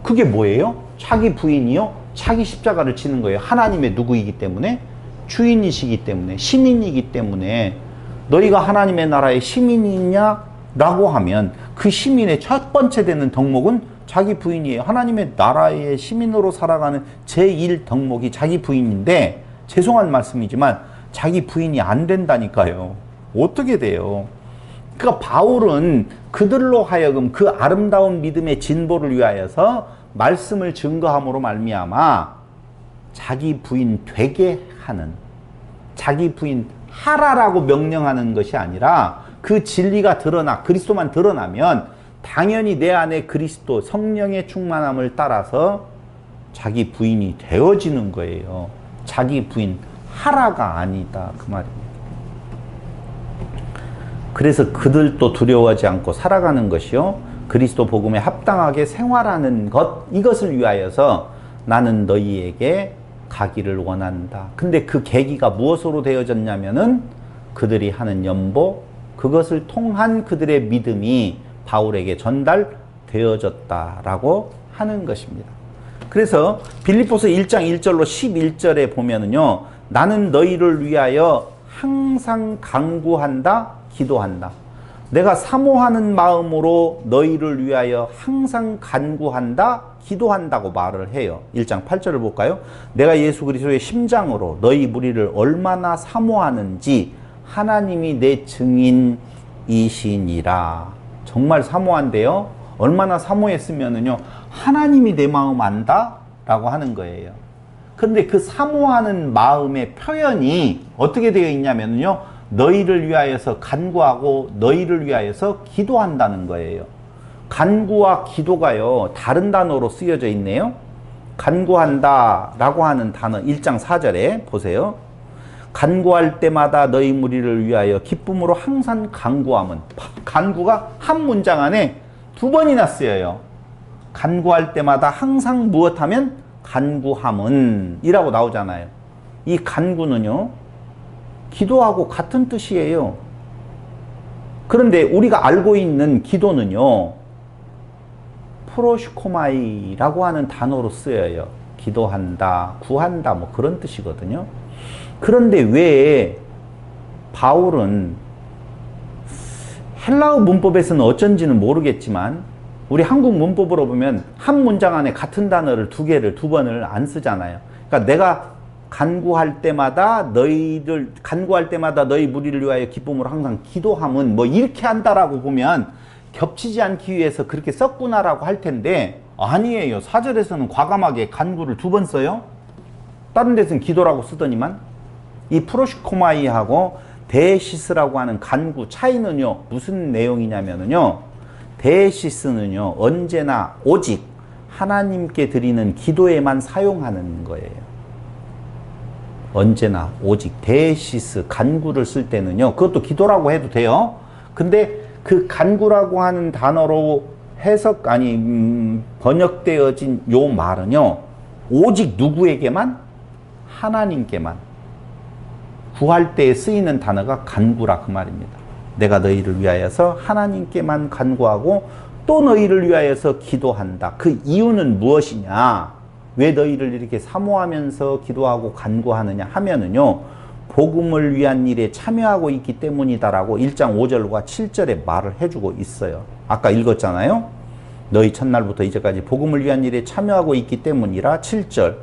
그게 뭐예요? 자기 부인이요? 자기 십자가를 지는 거예요. 하나님의 누구이기 때문에 주인이시기 때문에 시민이기 때문에 너희가 하나님의 나라의 시민이냐? 라고 하면 그 시민의 첫 번째 되는 덕목은 자기 부인이에요. 하나님의 나라의 시민으로 살아가는 제1 덕목이 자기 부인인데 죄송한 말씀이지만 자기 부인이 안 된다니까요. 어떻게 돼요? 그러니까 바울은 그들로 하여금 그 아름다운 믿음의 진보를 위하여서 말씀을 증거함으로 말미암아 자기 부인 되게 하는 자기 부인 하라라고 명령하는 것이 아니라 그 진리가 드러나 그리스도만 드러나면 당연히 내 안에 그리스도 성령의 충만함을 따라서 자기 부인이 되어지는 거예요. 자기 부인 하라가 아니다 그 말입니다. 그래서 그들도 두려워하지 않고 살아가는 것이요 그리스도 복음에 합당하게 생활하는 것 이것을 위하여서 나는 너희에게 가기를 원한다. 근데 그 계기가 무엇으로 되어졌냐면은 그들이 하는 연보 그것을 통한 그들의 믿음이 바울에게 전달되어졌다라고 하는 것입니다. 그래서 빌립보서 1장 1절로 11절에 보면은요 나는 너희를 위하여 항상 간구한다 기도한다. 내가 사모하는 마음으로 너희를 위하여 항상 간구한다 기도한다고 말을 해요. 1장 8절을 볼까요? 내가 예수 그리스도의 심장으로 너희 무리를 얼마나 사모하는지 하나님이 내 증인이시니라. 정말 사모한대요. 얼마나 사모했으면은요 하나님이 내 마음 안다 라고 하는 거예요. 그런데 그 사모하는 마음의 표현이 어떻게 되어 있냐면요 너희를 위하여서 간구하고 너희를 위하여서 기도한다는 거예요. 간구와 기도가요 다른 단어로 쓰여져 있네요. 간구한다 라고 하는 단어 1장 4절에 보세요. 간구할 때마다 너희 무리를 위하여 기쁨으로 항상 간구함은 간구가 한 문장 안에 두 번이나 쓰여요. 간구할 때마다 항상 무엇하면 간구함은 이라고 나오잖아요. 이 간구는요 기도하고 같은 뜻이에요. 그런데 우리가 알고 있는 기도는요, 프로시코마이라고 하는 단어로 쓰여요. 기도한다, 구한다, 뭐 그런 뜻이거든요. 그런데 왜 바울은 헬라어 문법에서는 어쩐지는 모르겠지만 우리 한국 문법으로 보면 한 문장 안에 같은 단어를 두 번을 안 쓰잖아요. 그러니까 내가 간구할 때마다 너희 무리를 위하여 기쁨으로 항상 기도함은 뭐 이렇게 한다라고 보면 겹치지 않기 위해서 그렇게 썼구나라고 할 텐데 아니에요. 사절에서는 과감하게 간구를 두 번 써요. 다른 데서는 기도라고 쓰더니만 이 프로시코마이하고 데시스라고 하는 간구 차이는요, 무슨 내용이냐면요, 데시스는요, 언제나 오직 하나님께 드리는 기도에만 사용하는 거예요. 언제나 오직 데시스 간구를 쓸 때는요, 그것도 기도라고 해도 돼요. 근데 그 간구라고 하는 단어로 번역되어진 요 말은요, 오직 누구에게만? 하나님께만. 구할 때 쓰이는 단어가 간구라 그 말입니다. 내가 너희를 위하여서 하나님께만 간구하고 또 너희를 위하여서 기도한다. 그 이유는 무엇이냐? 왜 너희를 이렇게 사모하면서 기도하고 간구하느냐 하면은요, 복음을 위한 일에 참여하고 있기 때문이다라고 1장 5절과 7절에 말을 해주고 있어요. 아까 읽었잖아요. 너희 첫날부터 이제까지 복음을 위한 일에 참여하고 있기 때문이라. 7절,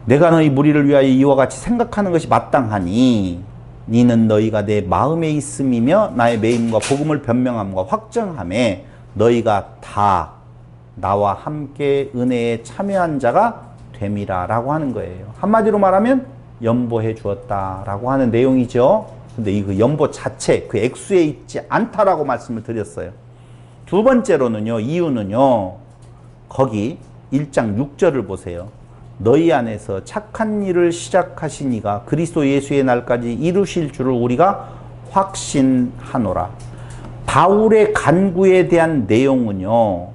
내가 너희 무리를 위하여 이와 같이 생각하는 것이 마땅하니 니는 너희가 내 마음에 있음이며 나의 매임과 복음을 변명함과 확정함에 너희가 다 나와 함께 은혜에 참여한 자가 됨이라 라고 하는 거예요. 한마디로 말하면 연보해 주었다라고 하는 내용이죠. 근데 이 연보 자체 그 액수에 있지 않다라고 말씀을 드렸어요. 두 번째로는요, 이유는요, 거기 1장 6절을 보세요. 너희 안에서 착한 일을 시작하신 이가 그리스도 예수의 날까지 이루실 줄을 우리가 확신하노라. 바울의 간구에 대한 내용은요,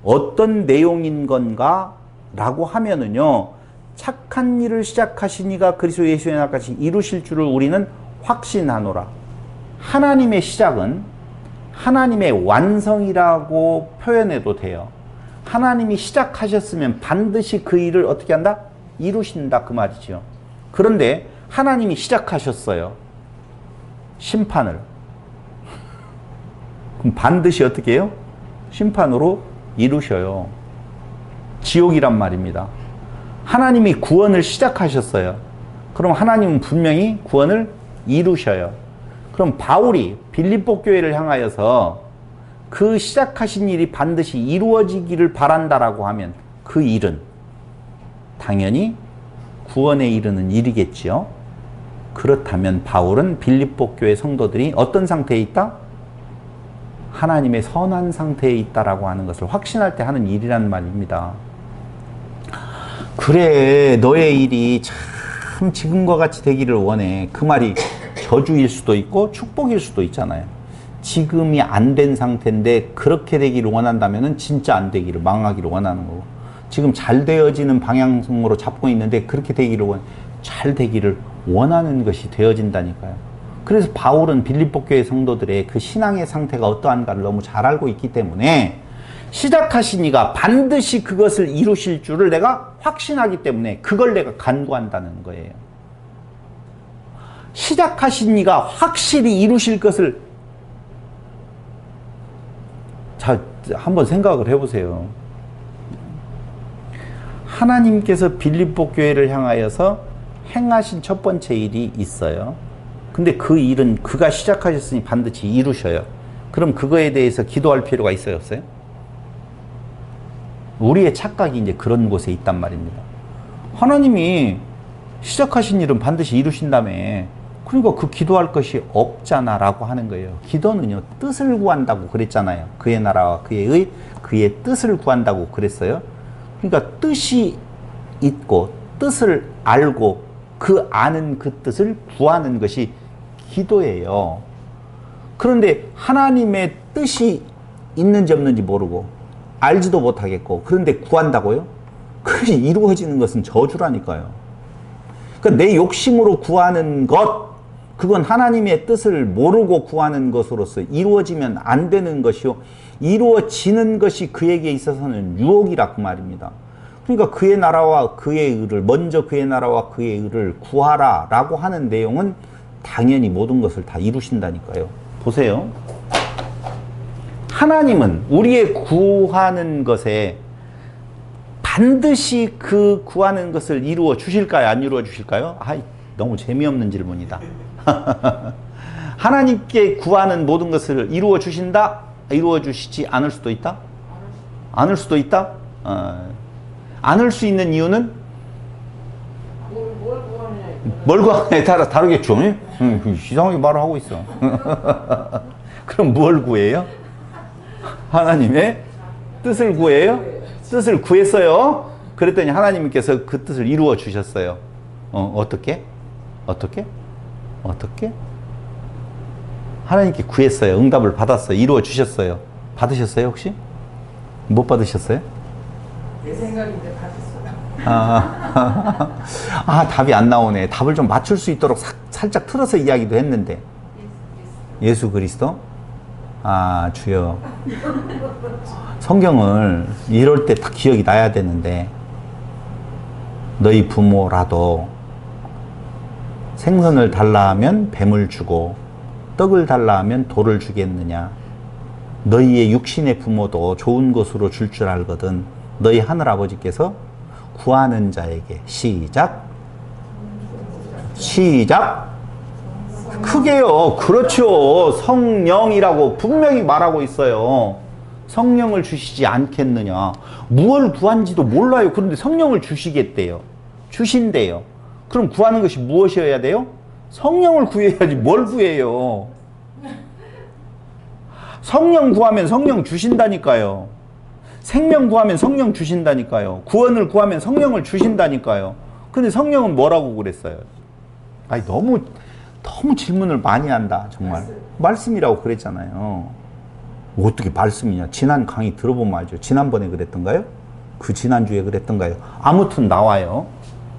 어떤 내용인 건가 라고 하면은요, 착한 일을 시작하신 이가 그리스도 예수의 날까지 이루실 줄을 우리는 확신하노라. 하나님의 시작은 하나님의 완성이라고 표현해도 돼요. 하나님이 시작하셨으면 반드시 그 일을 어떻게 한다? 이루신다 그 말이죠. 그런데 하나님이 시작하셨어요. 심판을. 그럼 반드시 어떻게 해요? 심판으로 이루셔요. 지옥이란 말입니다. 하나님이 구원을 시작하셨어요. 그럼 하나님은 분명히 구원을 이루셔요. 그럼 바울이 빌립보 교회를 향하여서 그 시작하신 일이 반드시 이루어지기를 바란다라고 하면 그 일은 당연히 구원에 이르는 일이겠지요. 그렇다면 바울은 빌립보 교회 성도들이 어떤 상태에 있다? 하나님의 선한 상태에 있다라고 하는 것을 확신할 때 하는 일이란 말입니다. 그래, 너의 일이 참 지금과 같이 되기를 원해. 그 말이 저주일 수도 있고 축복일 수도 있잖아요. 지금이 안 된 상태인데 그렇게 되기를 원한다면 진짜 안 되기를, 망하기를 원하는 거고, 지금 잘 되어지는 방향성으로 잡고 있는데 그렇게 되기를 잘 되기를 원하는 것이 되어진다니까요. 그래서 바울은 빌립보 교회 성도들의 그 신앙의 상태가 어떠한가를 너무 잘 알고 있기 때문에 시작하신 이가 반드시 그것을 이루실 줄을 내가 확신하기 때문에 그걸 내가 간구한다는 거예요. 시작하신 이가 확실히 이루실 것을, 자, 한번 생각을 해보세요. 하나님께서 빌립보 교회를 향하여서 행하신 첫 번째 일이 있어요. 근데 그 일은 그가 시작하셨으니 반드시 이루셔요. 그럼 그거에 대해서 기도할 필요가 있어요, 없어요? 우리의 착각이 이제 그런 곳에 있단 말입니다. 하나님이 시작하신 일은 반드시 이루신다며, 그러니까 그 기도할 것이 없잖아 라고 하는 거예요. 기도는요, 뜻을 구한다고 그랬잖아요. 그의 나라와 그의 뜻을 구한다고 그랬어요. 그러니까 뜻이 있고 뜻을 알고 그 아는 그 뜻을 구하는 것이 기도예요. 그런데 하나님의 뜻이 있는지 없는지 모르고 알지도 못하겠고, 그런데 구한다고요? 그것이 이루어지는 것은 저주라니까요. 그러니까 내 욕심으로 구하는 것, 그건 하나님의 뜻을 모르고 구하는 것으로서 이루어지면 안 되는 것이요. 이루어지는 것이 그에게 있어서는 유혹이라 그 말입니다. 그러니까 그의 나라와 그의 의를, 먼저 그의 나라와 그의 의를 구하라 라고 하는 내용은 당연히 모든 것을 다 이루신다니까요. 보세요. 하나님은 우리의 구하는 것에 반드시 그 구하는 것을 이루어 주실까요? 안 이루어 주실까요? 너무 재미없는 질문이다. 하나님께 구하는 모든 것을 이루어 주신다? 이루어 주시지 않을 수도 있다? 않을 수도 있다? 않을 수 있는 이유는? 뭘 구하느냐에 따라 다르겠죠. 이상하게 말을 하고 있어. 그럼 뭘 구해요? 하나님의 뜻을 구해요? 뜻을 구했어요. 그랬더니 하나님께서 그 뜻을 이루어 주셨어요. 어떻게? 어떻게? 어떻게? 하나님께 구했어요. 응답을 받았어요. 이루어 주셨어요. 받으셨어요, 혹시? 못 받으셨어요? 내 생각인데 받았어요. 답이 안 나오네. 답을 좀 맞출 수 있도록 살짝 틀어서 이야기도 했는데. 예수 그리스도? 주여. 성경을 이럴 때 딱 기억이 나야 되는데, 너희 부모라도 생선을 달라 하면 뱀을 주고 떡을 달라 하면 돌을 주겠느냐. 너희의 육신의 부모도 좋은 것으로 줄 줄 알거든. 너희 하늘아버지께서 구하는 자에게 시작 크게요. 그렇죠. 성령이라고 분명히 말하고 있어요. 성령을 주시지 않겠느냐. 무엇을 구한지도 몰라요. 그런데 성령을 주시겠대요. 주신대요. 그럼 구하는 것이 무엇이어야 돼요? 성령을 구해야지 뭘 구해요. 성령 구하면 성령 주신다니까요. 생명 구하면 성령 주신다니까요. 구원을 구하면 성령을 주신다니까요. 근데 성령은 뭐라고 그랬어요? 너무 질문을 많이 한다. 정말. 말씀이라고 그랬잖아요. 어떻게 말씀이냐. 지난 강의 들어보면 알죠. 지난번에 그랬던가요? 그 지난주에 그랬던가요? 아무튼 나와요.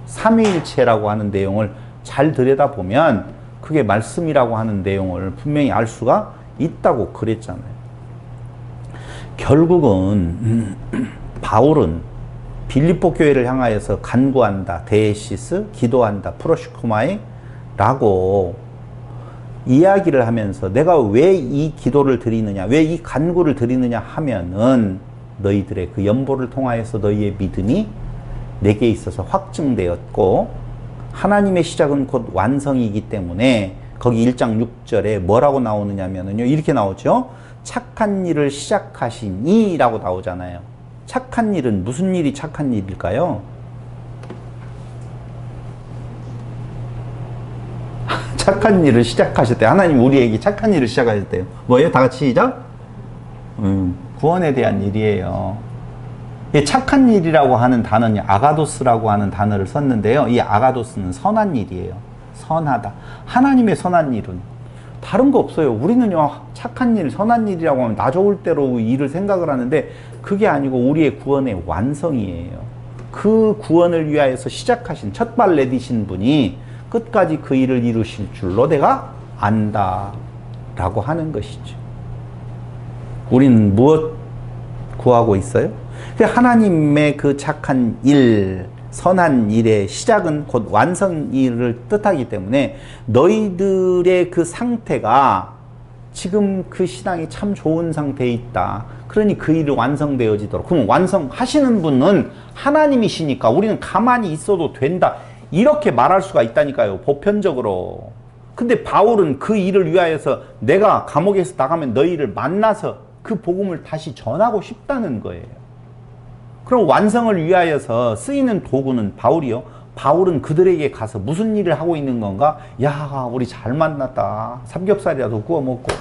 삼위일체라고 하는 내용을 잘 들여다보면 그게 말씀이라고 하는 내용을 분명히 알 수가 있다고 그랬잖아요. 결국은 바울은 빌립보 교회를 향하여서 간구한다, 데에시스, 기도한다, 프로시코마이 라고 이야기를 하면서 내가 왜 이 기도를 드리느냐, 왜 이 간구를 드리느냐 하면은 너희들의 그 연보를 통하여서 너희의 믿음이 내게 있어서 확증되었고 하나님의 시작은 곧 완성이기 때문에 거기 1장 6절에 뭐라고 나오느냐면요. 이렇게 나오죠. 착한 일을 시작하시니 라고 나오잖아요. 착한 일은 무슨 일이 착한 일일까요? 착한 일을 시작하셨대요. 하나님 우리에게 착한 일을 시작하셨대요. 뭐예요? 다 같이 시작? 구원에 대한 일이에요. 착한 일이라고 하는 단어는 아가도스라고 하는 단어를 썼는데요. 이 아가도스는 선한 일이에요. 선하다. 하나님의 선한 일은 다른 거 없어요. 우리는요, 착한 일, 선한 일이라고 하면 나 좋을 대로 일을 생각을 하는데 그게 아니고 우리의 구원의 완성이에요. 그 구원을 위하여서 시작하신, 첫발 내디신 분이 끝까지 그 일을 이루실 줄로 내가 안다 라고 하는 것이죠. 우리는 무엇 구하고 있어요? 하나님의 그 착한 일, 선한 일의 시작은 곧 완성일을 뜻하기 때문에 너희들의 그 상태가 지금 그 신앙이 참 좋은 상태에 있다. 그러니 그 일이 완성되어지도록. 그럼 완성하시는 분은 하나님이시니까 우리는 가만히 있어도 된다. 이렇게 말할 수가 있다니까요. 보편적으로. 근데 바울은 그 일을 위하여서 내가 감옥에서 나가면 너희를 만나서 그 복음을 다시 전하고 싶다는 거예요. 그럼 완성을 위하여서 쓰이는 도구는 바울이요. 바울은 그들에게 가서 무슨 일을 하고 있는 건가? 야, 우리 잘 만났다. 삼겹살이라도 구워 먹고.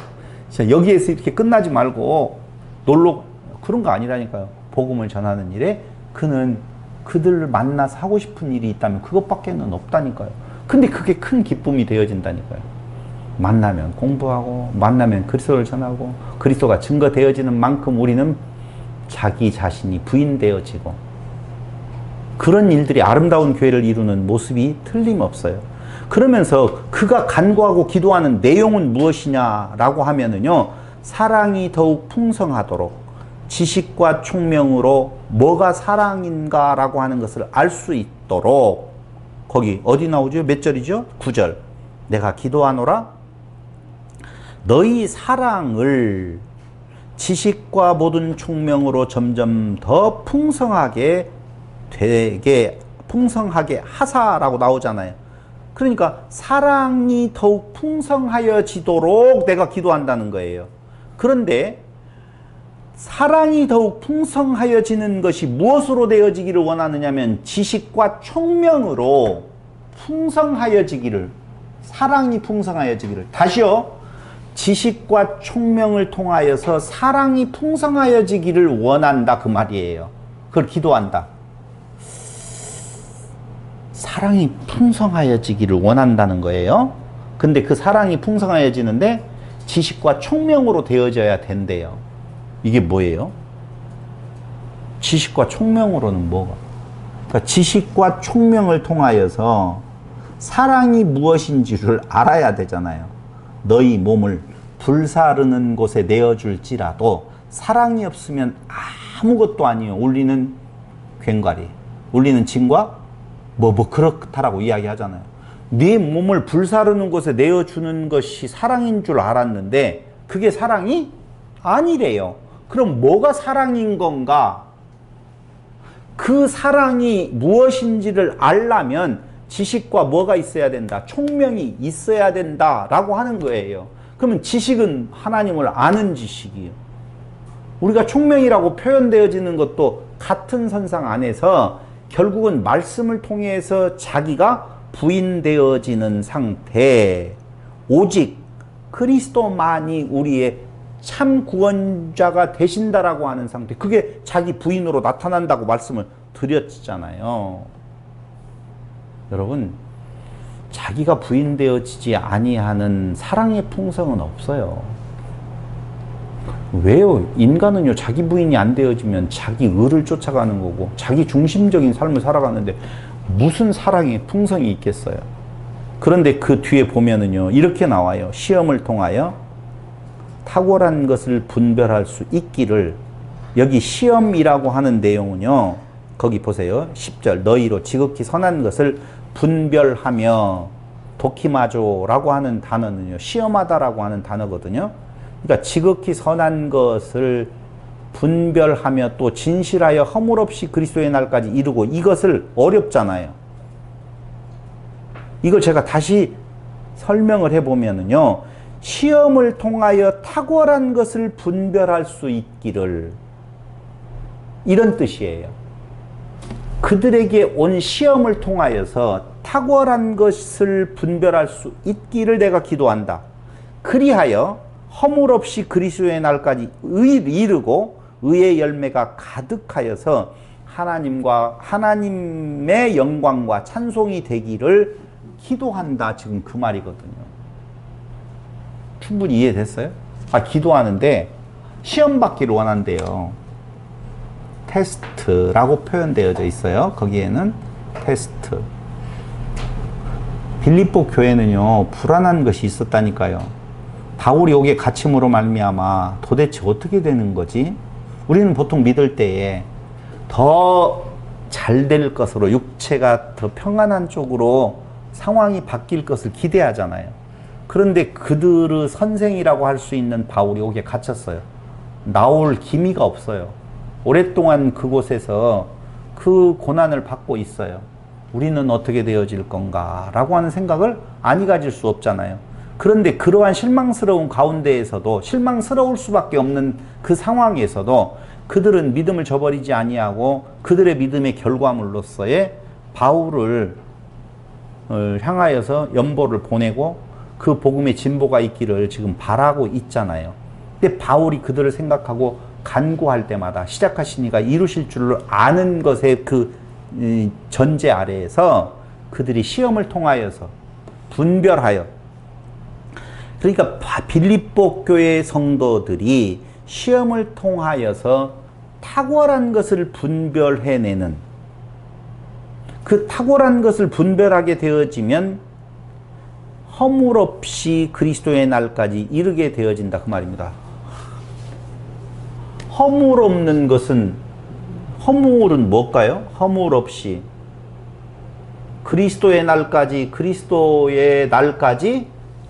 여기에서 이렇게 끝나지 말고 놀러, 그런 거 아니라니까요. 복음을 전하는 일에 그는 그들을 만나서 하고 싶은 일이 있다면 그것밖에는 없다니까요. 근데 그게 큰 기쁨이 되어진다니까요. 만나면 공부하고, 만나면 그리스도를 전하고, 그리스도가 증거되어지는 만큼 우리는 자기 자신이 부인되어지고, 그런 일들이 아름다운 교회를 이루는 모습이 틀림없어요. 그러면서 그가 간구하고 기도하는 내용은 무엇이냐라고 하면은요, 사랑이 더욱 풍성하도록 지식과 총명으로 뭐가 사랑인가라고 하는 것을 알 수 있도록, 거기 어디 나오죠? 몇 절이죠? 9절. 내가 기도하노라 너희 사랑을 지식과 모든 총명으로 점점 더 풍성하게 하사라고 나오잖아요. 그러니까 사랑이 더욱 풍성하여지도록 내가 기도한다는 거예요. 그런데 사랑이 더욱 풍성하여지는 것이 무엇으로 되어지기를 원하느냐면 지식과 총명으로 풍성하여지기를, 사랑이 풍성하여지기를. 다시요. 지식과 총명을 통하여서 사랑이 풍성하여지기를 원한다, 그 말이에요. 그걸 기도한다. 사랑이 풍성하여지기를 원한다는 거예요. 근데 그 사랑이 풍성하여지는데 지식과 총명으로 되어져야 된대요. 이게 뭐예요? 지식과 총명으로는 뭐가? 그러니까 지식과 총명을 통하여서 사랑이 무엇인지를 알아야 되잖아요. 너희 몸을 불사르는 곳에 내어줄지라도 사랑이 없으면 아무것도 아니에요. 울리는 괭과리, 울리는 징과 뭐 그렇다라고 이야기하잖아요. 네 몸을 불사르는 곳에 내어주는 것이 사랑인 줄 알았는데 그게 사랑이 아니래요. 그럼 뭐가 사랑인 건가? 그 사랑이 무엇인지를 알려면 지식과 뭐가 있어야 된다? 총명이 있어야 된다라고 하는 거예요. 그러면 지식은 하나님을 아는 지식이에요. 우리가 총명이라고 표현되어지는 것도 같은 선상 안에서 결국은 말씀을 통해서 자기가 부인되어지는 상태, 오직 그리스도만이 우리의 참 구원자가 되신다라고 하는 상태, 그게 자기 부인으로 나타난다고 말씀을 드렸잖아요. 여러분, 자기가 부인되어지지 아니하는 사랑의 풍성은 없어요. 왜요? 인간은요, 자기 부인이 안 되어지면 자기 의를 쫓아가는 거고 자기 중심적인 삶을 살아가는데 무슨 사랑의 풍성이 있겠어요? 그런데 그 뒤에 보면은요, 이렇게 나와요. 시험을 통하여 탁월한 것을 분별할 수 있기를. 여기 시험이라고 하는 내용은요, 거기 보세요. 10절. 너희로 지극히 선한 것을 분별하며, 도키마조라고 하는 단어는요, 시험하다라고 하는 단어거든요. 그러니까 지극히 선한 것을 분별하며 또 진실하여 허물 없이 그리스도의 날까지 이루고, 이것을 어렵잖아요. 이걸 제가 다시 설명을 해보면은요, 시험을 통하여 탁월한 것을 분별할 수 있기를, 이런 뜻이에요. 그들에게 온 시험을 통하여서 탁월한 것을 분별할 수 있기를 내가 기도한다. 그리하여 허물 없이 그리스도의 날까지 이르고 의의 열매가 가득하여서 하나님의 영광과 찬송이 되기를 기도한다. 지금 그 말이거든요. 충분히 이해됐어요? 기도하는데 시험 받기를 원한대요. 테스트라고 표현되어져 있어요. 거기에는 테스트. 빌립보 교회는요, 불안한 것이 있었다니까요. 바울이 오게 갇힘으로 말미암아 도대체 어떻게 되는 거지? 우리는 보통 믿을 때에 더 잘 될 것으로, 육체가 더 평안한 쪽으로 상황이 바뀔 것을 기대하잖아요. 그런데 그들의 선생이라고 할 수 있는 바울이 오게 갇혔어요. 나올 기미가 없어요. 오랫동안 그곳에서 그 고난을 받고 있어요. 우리는 어떻게 되어질 건가 라고 하는 생각을 아니 가질 수 없잖아요. 그런데 그러한 실망스러운 가운데에서도, 실망스러울 수밖에 없는 그 상황에서도 그들은 믿음을 저버리지 아니하고 그들의 믿음의 결과물로서의 바울을 향하여서 연보를 보내고 그 복음의 진보가 있기를 지금 바라고 있잖아요. 근데 바울이 그들을 생각하고 간구할 때마다 시작하신 이가 이루실 줄을 아는 것의 그 전제 아래에서 그들이 시험을 통하여서 분별하여, 그러니까 빌립보 교회 성도들이 시험을 통하여서 탁월한 것을 분별해내는, 그 탁월한 것을 분별하게 되어지면 허물 없이 그리스도의 날까지 이르게 되어진다 그 말입니다. 허물 없는 것은, 허물은 뭘까요? 허물 없이 그리스도의 날까지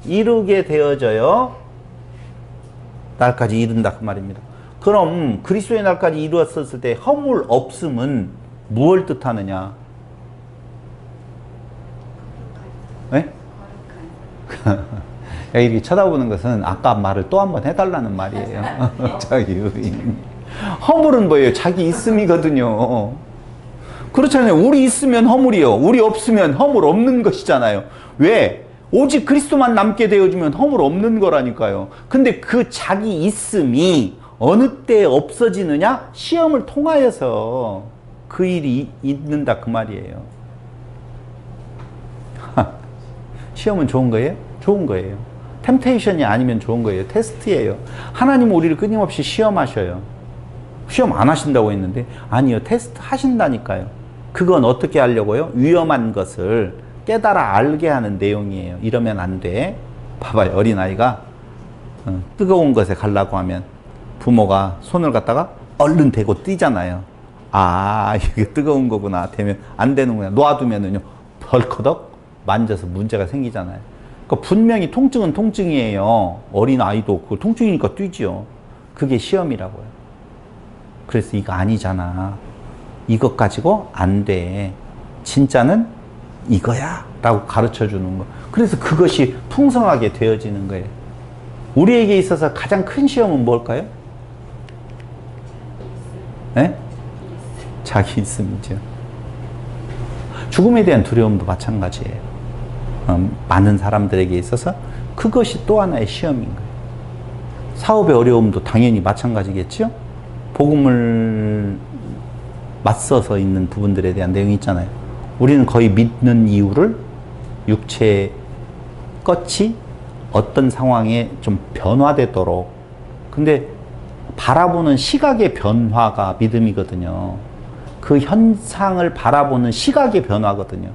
이르게 되어져요. 날까지 이른다 그 말입니다. 그럼 그리스도의 날까지 이루었을 때 허물 없음은 무엇을 뜻하느냐? 네? 이렇게 쳐다보는 것은 아까 말을 또 한 번 해달라는 말이에요. 자기 의인. 허물은 뭐예요? 자기 있음이거든요. 그렇잖아요. 우리 있으면 허물이요. 우리 없으면 허물 없는 것이잖아요. 왜? 오직 그리스도만 남게 되어지면 허물 없는 거라니까요. 근데 그 자기 있음이 어느 때 없어지느냐? 시험을 통하여서 그 일이 있는다 그 말이에요. 시험은 좋은 거예요? 좋은 거예요. 템테이션이 아니면 좋은 거예요. 테스트예요. 하나님은 우리를 끊임없이 시험하셔요. 시험 안 하신다고 했는데 아니요. 테스트 하신다니까요. 그건 어떻게 하려고요? 위험한 것을 깨달아 알게 하는 내용이에요. 이러면 안 돼. 봐봐요. 어린아이가 뜨거운 것에 가려고 하면 부모가 손을 갖다가 얼른 대고 뛰잖아요. 아, 이게 뜨거운 거구나. 되면 안 되는구나. 놓아두면은요, 벌커덕 만져서 문제가 생기잖아요. 그러니까 분명히 통증은 통증이에요. 어린아이도 그 통증이니까 뛰지요. 그게 시험이라고요. 그래서 이거 아니잖아. 이것 가지고 안 돼. 진짜는 이거야. 라고 가르쳐 주는 거. 그래서 그것이 풍성하게 되어지는 거예요. 우리에게 있어서 가장 큰 시험은 뭘까요? 네? 자기 있음이죠. 죽음에 대한 두려움도 마찬가지예요. 많은 사람들에게 있어서 그것이 또 하나의 시험인 거예요. 사업의 어려움도 당연히 마찬가지겠죠? 복음을 맞서서 있는 부분들에 대한 내용이 있잖아요. 우리는 거의 믿는 이유를 육체의 끝이 어떤 상황에 좀 변화되도록, 근데 바라보는 시각의 변화가 믿음이거든요. 그 현상을 바라보는 시각의 변화거든요.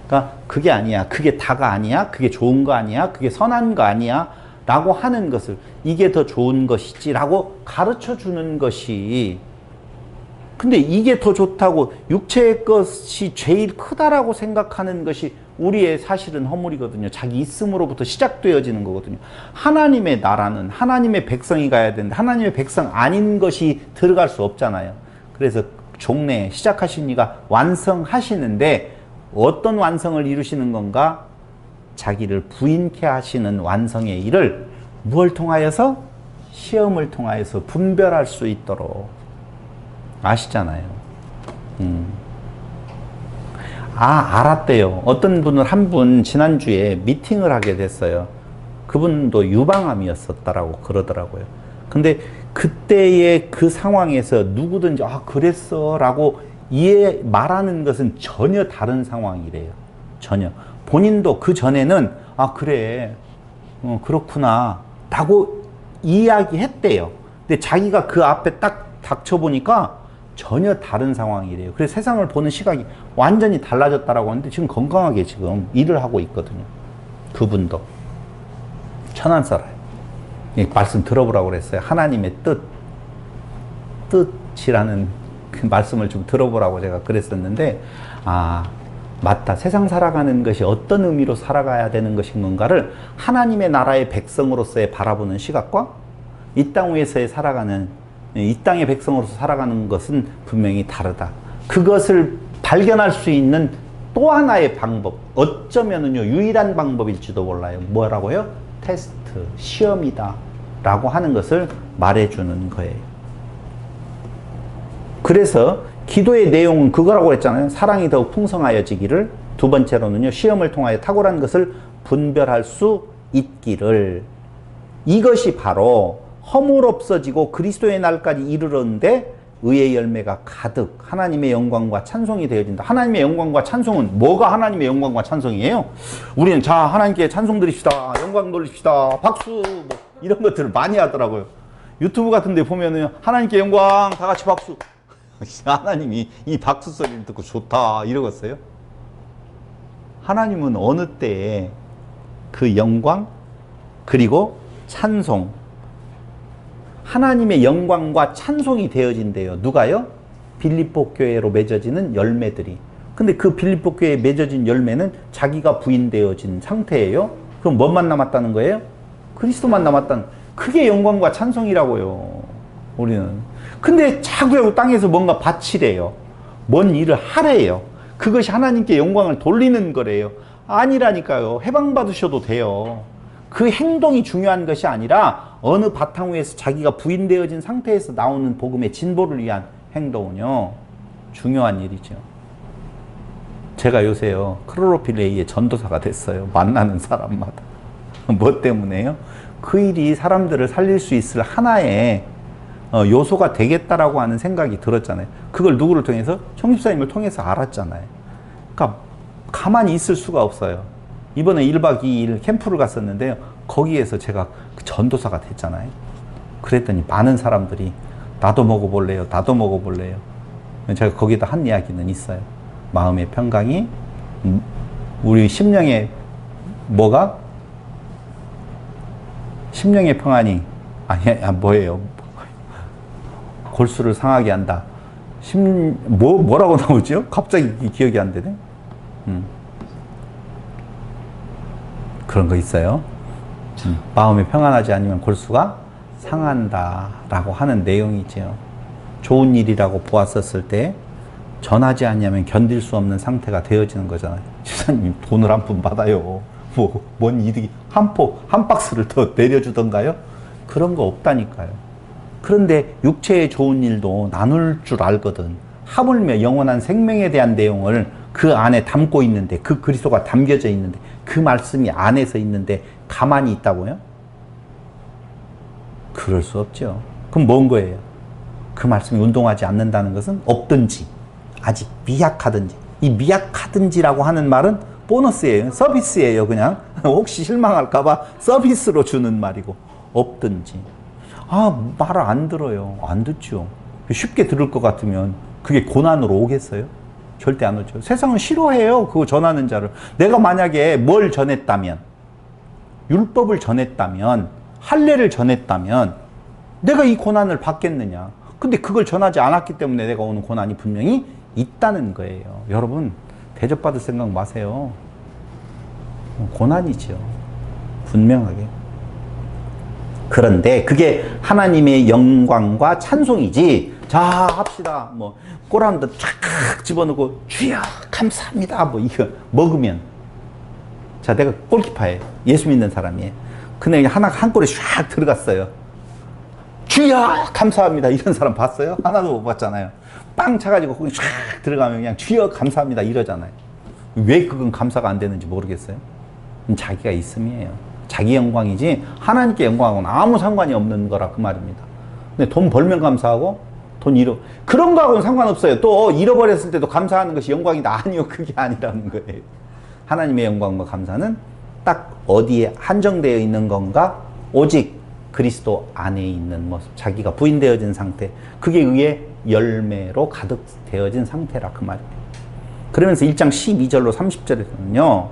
그러니까 그게 아니야, 그게 다가 아니야, 그게 좋은 거 아니야, 그게 선한 거 아니야 라고 하는 것을 이게 더 좋은 것이지 라고 가르쳐 주는 것이, 근데 이게 더 좋다고 육체의 것이 제일 크다라고 생각하는 것이 우리의 사실은 허물이거든요. 자기 있음으로부터 시작되어지는 거거든요. 하나님의 나라는 하나님의 백성이 가야 되는데 하나님의 백성 아닌 것이 들어갈 수 없잖아요. 그래서 종래 시작하신 이가 완성하시는데 어떤 완성을 이루시는 건가? 자기를 부인케 하시는 완성의 일을 무엇을 통하여서? 시험을 통하여서 분별할 수 있도록. 아시잖아요. 알았대요. 어떤 분을 한 분 지난주에 미팅을 하게 됐어요. 그분도 유방암이었었다라고 그러더라고요. 근데 그때의 그 상황에서 누구든지 그랬어 라고 말하는 것은 전혀 다른 상황이래요. 전혀. 본인도 그 전에는 그래 그렇구나 라고 이야기했대요. 근데 자기가 그 앞에 딱 닥쳐보니까 전혀 다른 상황이래요. 그래서 세상을 보는 시각이 완전히 달라졌다라고 하는데 지금 건강하게 지금 일을 하고 있거든요. 그분도 천안설아요. 말씀 들어보라고 그랬어요. 하나님의 뜻이라는 그 말씀을 좀 들어보라고 제가 그랬었는데, 맞다. 세상 살아가는 것이 어떤 의미로 살아가야 되는 것인 건가를 하나님의 나라의 백성으로서의 바라보는 시각과 이 땅 위에서의 살아가는, 이 땅의 백성으로서 살아가는 것은 분명히 다르다. 그것을 발견할 수 있는 또 하나의 방법, 어쩌면은요 유일한 방법일지도 몰라요. 뭐라고요? 테스트, 시험이다 라고 하는 것을 말해주는 거예요. 그래서 기도의 내용은 그거라고 했잖아요. 사랑이 더욱 풍성하여지기를. 두 번째로는요, 시험을 통하여 탁월한 것을 분별할 수 있기를. 이것이 바로 허물 없어지고 그리스도의 날까지 이르렀는데 의의 열매가 가득 하나님의 영광과 찬송이 되어진다. 하나님의 영광과 찬송은 뭐가 하나님의 영광과 찬송이에요? 우리는 자 하나님께 찬송 드립시다, 영광 돌립시다, 박수 뭐 이런 것들을 많이 하더라고요. 유튜브 같은 데 보면은 하나님께 영광 다 같이 박수. 하나님이 이 박수 소리를 듣고 좋다 이러겠어요? 하나님은 어느 때에 그 영광 그리고 찬송. 하나님의 영광과 찬송이 되어진대요. 누가요? 빌립보 교회로 맺어지는 열매들이. 근데 그 빌립보 교회에 맺어진 열매는 자기가 부인되어진 상태예요. 그럼 뭐만 남았다는 거예요? 그리스도만 남았다는. 그게 영광과 찬송이라고요. 우리는. 근데 자꾸 땅에서 뭔가 바치래요. 뭔 일을 하래요. 그것이 하나님께 영광을 돌리는 거래요. 아니라니까요. 해방받으셔도 돼요. 그 행동이 중요한 것이 아니라 어느 바탕 위에서 자기가 부인되어진 상태에서 나오는 복음의 진보를 위한 행동은요, 중요한 일이죠. 제가 요새요, 크로로필레이의 전도사가 됐어요. 만나는 사람마다. 뭐 때문에요? 그 일이 사람들을 살릴 수 있을 하나의 요소가 되겠다라고 하는 생각이 들었잖아요. 그걸 누구를 통해서? 청집사님을 통해서 알았잖아요. 그러니까 가만히 있을 수가 없어요. 이번에 1박 2일 캠프를 갔었는데요. 거기에서 제가 전도사가 됐잖아요. 그랬더니 많은 사람들이 나도 먹어볼래요. 나도 먹어볼래요. 제가 거기다 한 이야기는 있어요. 마음의 평강이 우리 심령의 뭐가? 심령의 평안이 뭐예요? 골수를 상하게 한다. 뭐라고 나오죠? 갑자기 기억이 안 되네. 그런 거 있어요. 마음이 평안하지 않으면 골수가 상한다라고 하는 내용이죠. 좋은 일이라고 보았었을 때 전하지 않으면 견딜 수 없는 상태가 되어지는 거잖아요. 지사님 돈을 한 푼 받아요. 뭔 이득이 한 박스를 더 내려주던가요? 그런 거 없다니까요. 그런데 육체의 좋은 일도 나눌 줄 알거든. 하물며 영원한 생명에 대한 내용을 그 안에 담고 있는데, 그 그리스도가 담겨져 있는데, 그 말씀이 안에서 있는데 가만히 있다고요? 그럴 수 없죠. 그럼 뭔 거예요? 그 말씀이 운동하지 않는다는 것은 없든지 아직 미약하든지. 이 미약하든지라고 하는 말은 보너스예요. 서비스예요. 그냥 혹시 실망할까 봐 서비스로 주는 말이고, 없든지. 말을 안 들어요. 안 듣죠. 쉽게 들을 것 같으면 그게 고난으로 오겠어요? 절대 안 오죠. 세상은 싫어해요. 그거 전하는 자를. 내가 만약에 뭘 전했다면, 율법을 전했다면, 할례를 전했다면 내가 이 고난을 받겠느냐. 근데 그걸 전하지 않았기 때문에 내가 오는 고난이 분명히 있다는 거예요. 여러분, 대접받을 생각 마세요. 고난이죠. 분명하게. 그런데 그게 하나님의 영광과 찬송이지. 자, 합시다. 꼬라한테 쫙 집어넣고 주여 감사합니다. 이거 먹으면. 자, 내가 골키파예요. 예수 믿는 사람이에요. 근데 한 골에 쫙 들어갔어요. 주여 감사합니다. 이런 사람 봤어요? 하나도 못 봤잖아요. 빵 차가지고 거기 쫙 들어가면 그냥 주여 감사합니다 이러잖아요. 왜 그건 감사가 안 되는지 모르겠어요. 자기가 있음이에요. 자기 영광이지 하나님께 영광하고는 아무 상관이 없는 거라 그 말입니다. 근데 돈 벌면 감사하고 그런 거하고는 상관없어요. 또 잃어버렸을 때도 감사하는 것이 영광이다. 아니요, 그게 아니라는 거예요. 하나님의 영광과 감사는 딱 어디에 한정되어 있는 건가? 오직 그리스도 안에 있는 모습, 자기가 부인되어진 상태, 그게 의의 열매로 가득 되어진 상태라 그 말이에요. 그러면서 1장 12절로 30절에서는요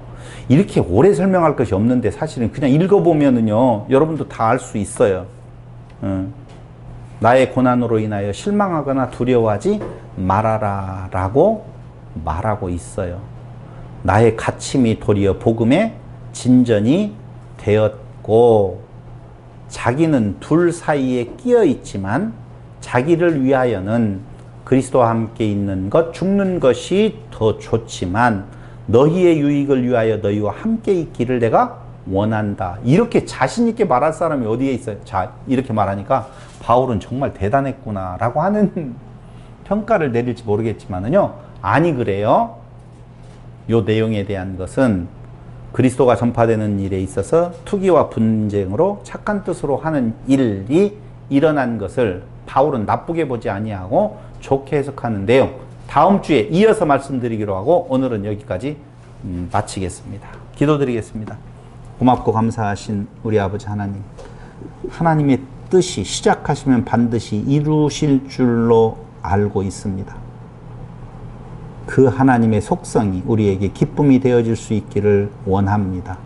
이렇게 오래 설명할 것이 없는데 사실은 그냥 읽어보면은요 여러분도 다 알 수 있어요. 나의 고난으로 인하여 실망하거나 두려워하지 말아라 라고 말하고 있어요. 나의 갇힘이 도리어 복음의 진전이 되었고, 자기는 둘 사이에 끼어 있지만 자기를 위하여는 그리스도와 함께 있는 것, 죽는 것이 더 좋지만 너희의 유익을 위하여 너희와 함께 있기를 내가 원한다. 이렇게 자신 있게 말할 사람이 어디에 있어요? 자, 이렇게 말하니까 바울은 정말 대단했구나 라고 하는 평가를 내릴지 모르겠지만은요, 아니 그래요. 요 내용에 대한 것은 그리스도가 전파되는 일에 있어서 투기와 분쟁으로 착한 뜻으로 하는 일이 일어난 것을 바울은 나쁘게 보지 아니하고 좋게 해석하는 내용, 다음 주에 이어서 말씀드리기로 하고 오늘은 여기까지 마치겠습니다. 기도드리겠습니다. 고맙고 감사하신 우리 아버지 하나님, 하나님의 뜻이 시작하시면 반드시 이루실 줄로 알고 있습니다. 그 하나님의 속성이 우리에게 기쁨이 되어질 수 있기를 원합니다.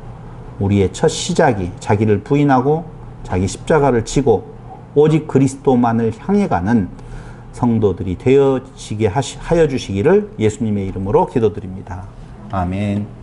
우리의 첫 시작이 자기를 부인하고 자기 십자가를 지고 오직 그리스도만을 향해 가는 성도들이 되어지게 하여 주시기를 예수님의 이름으로 기도드립니다. 아멘.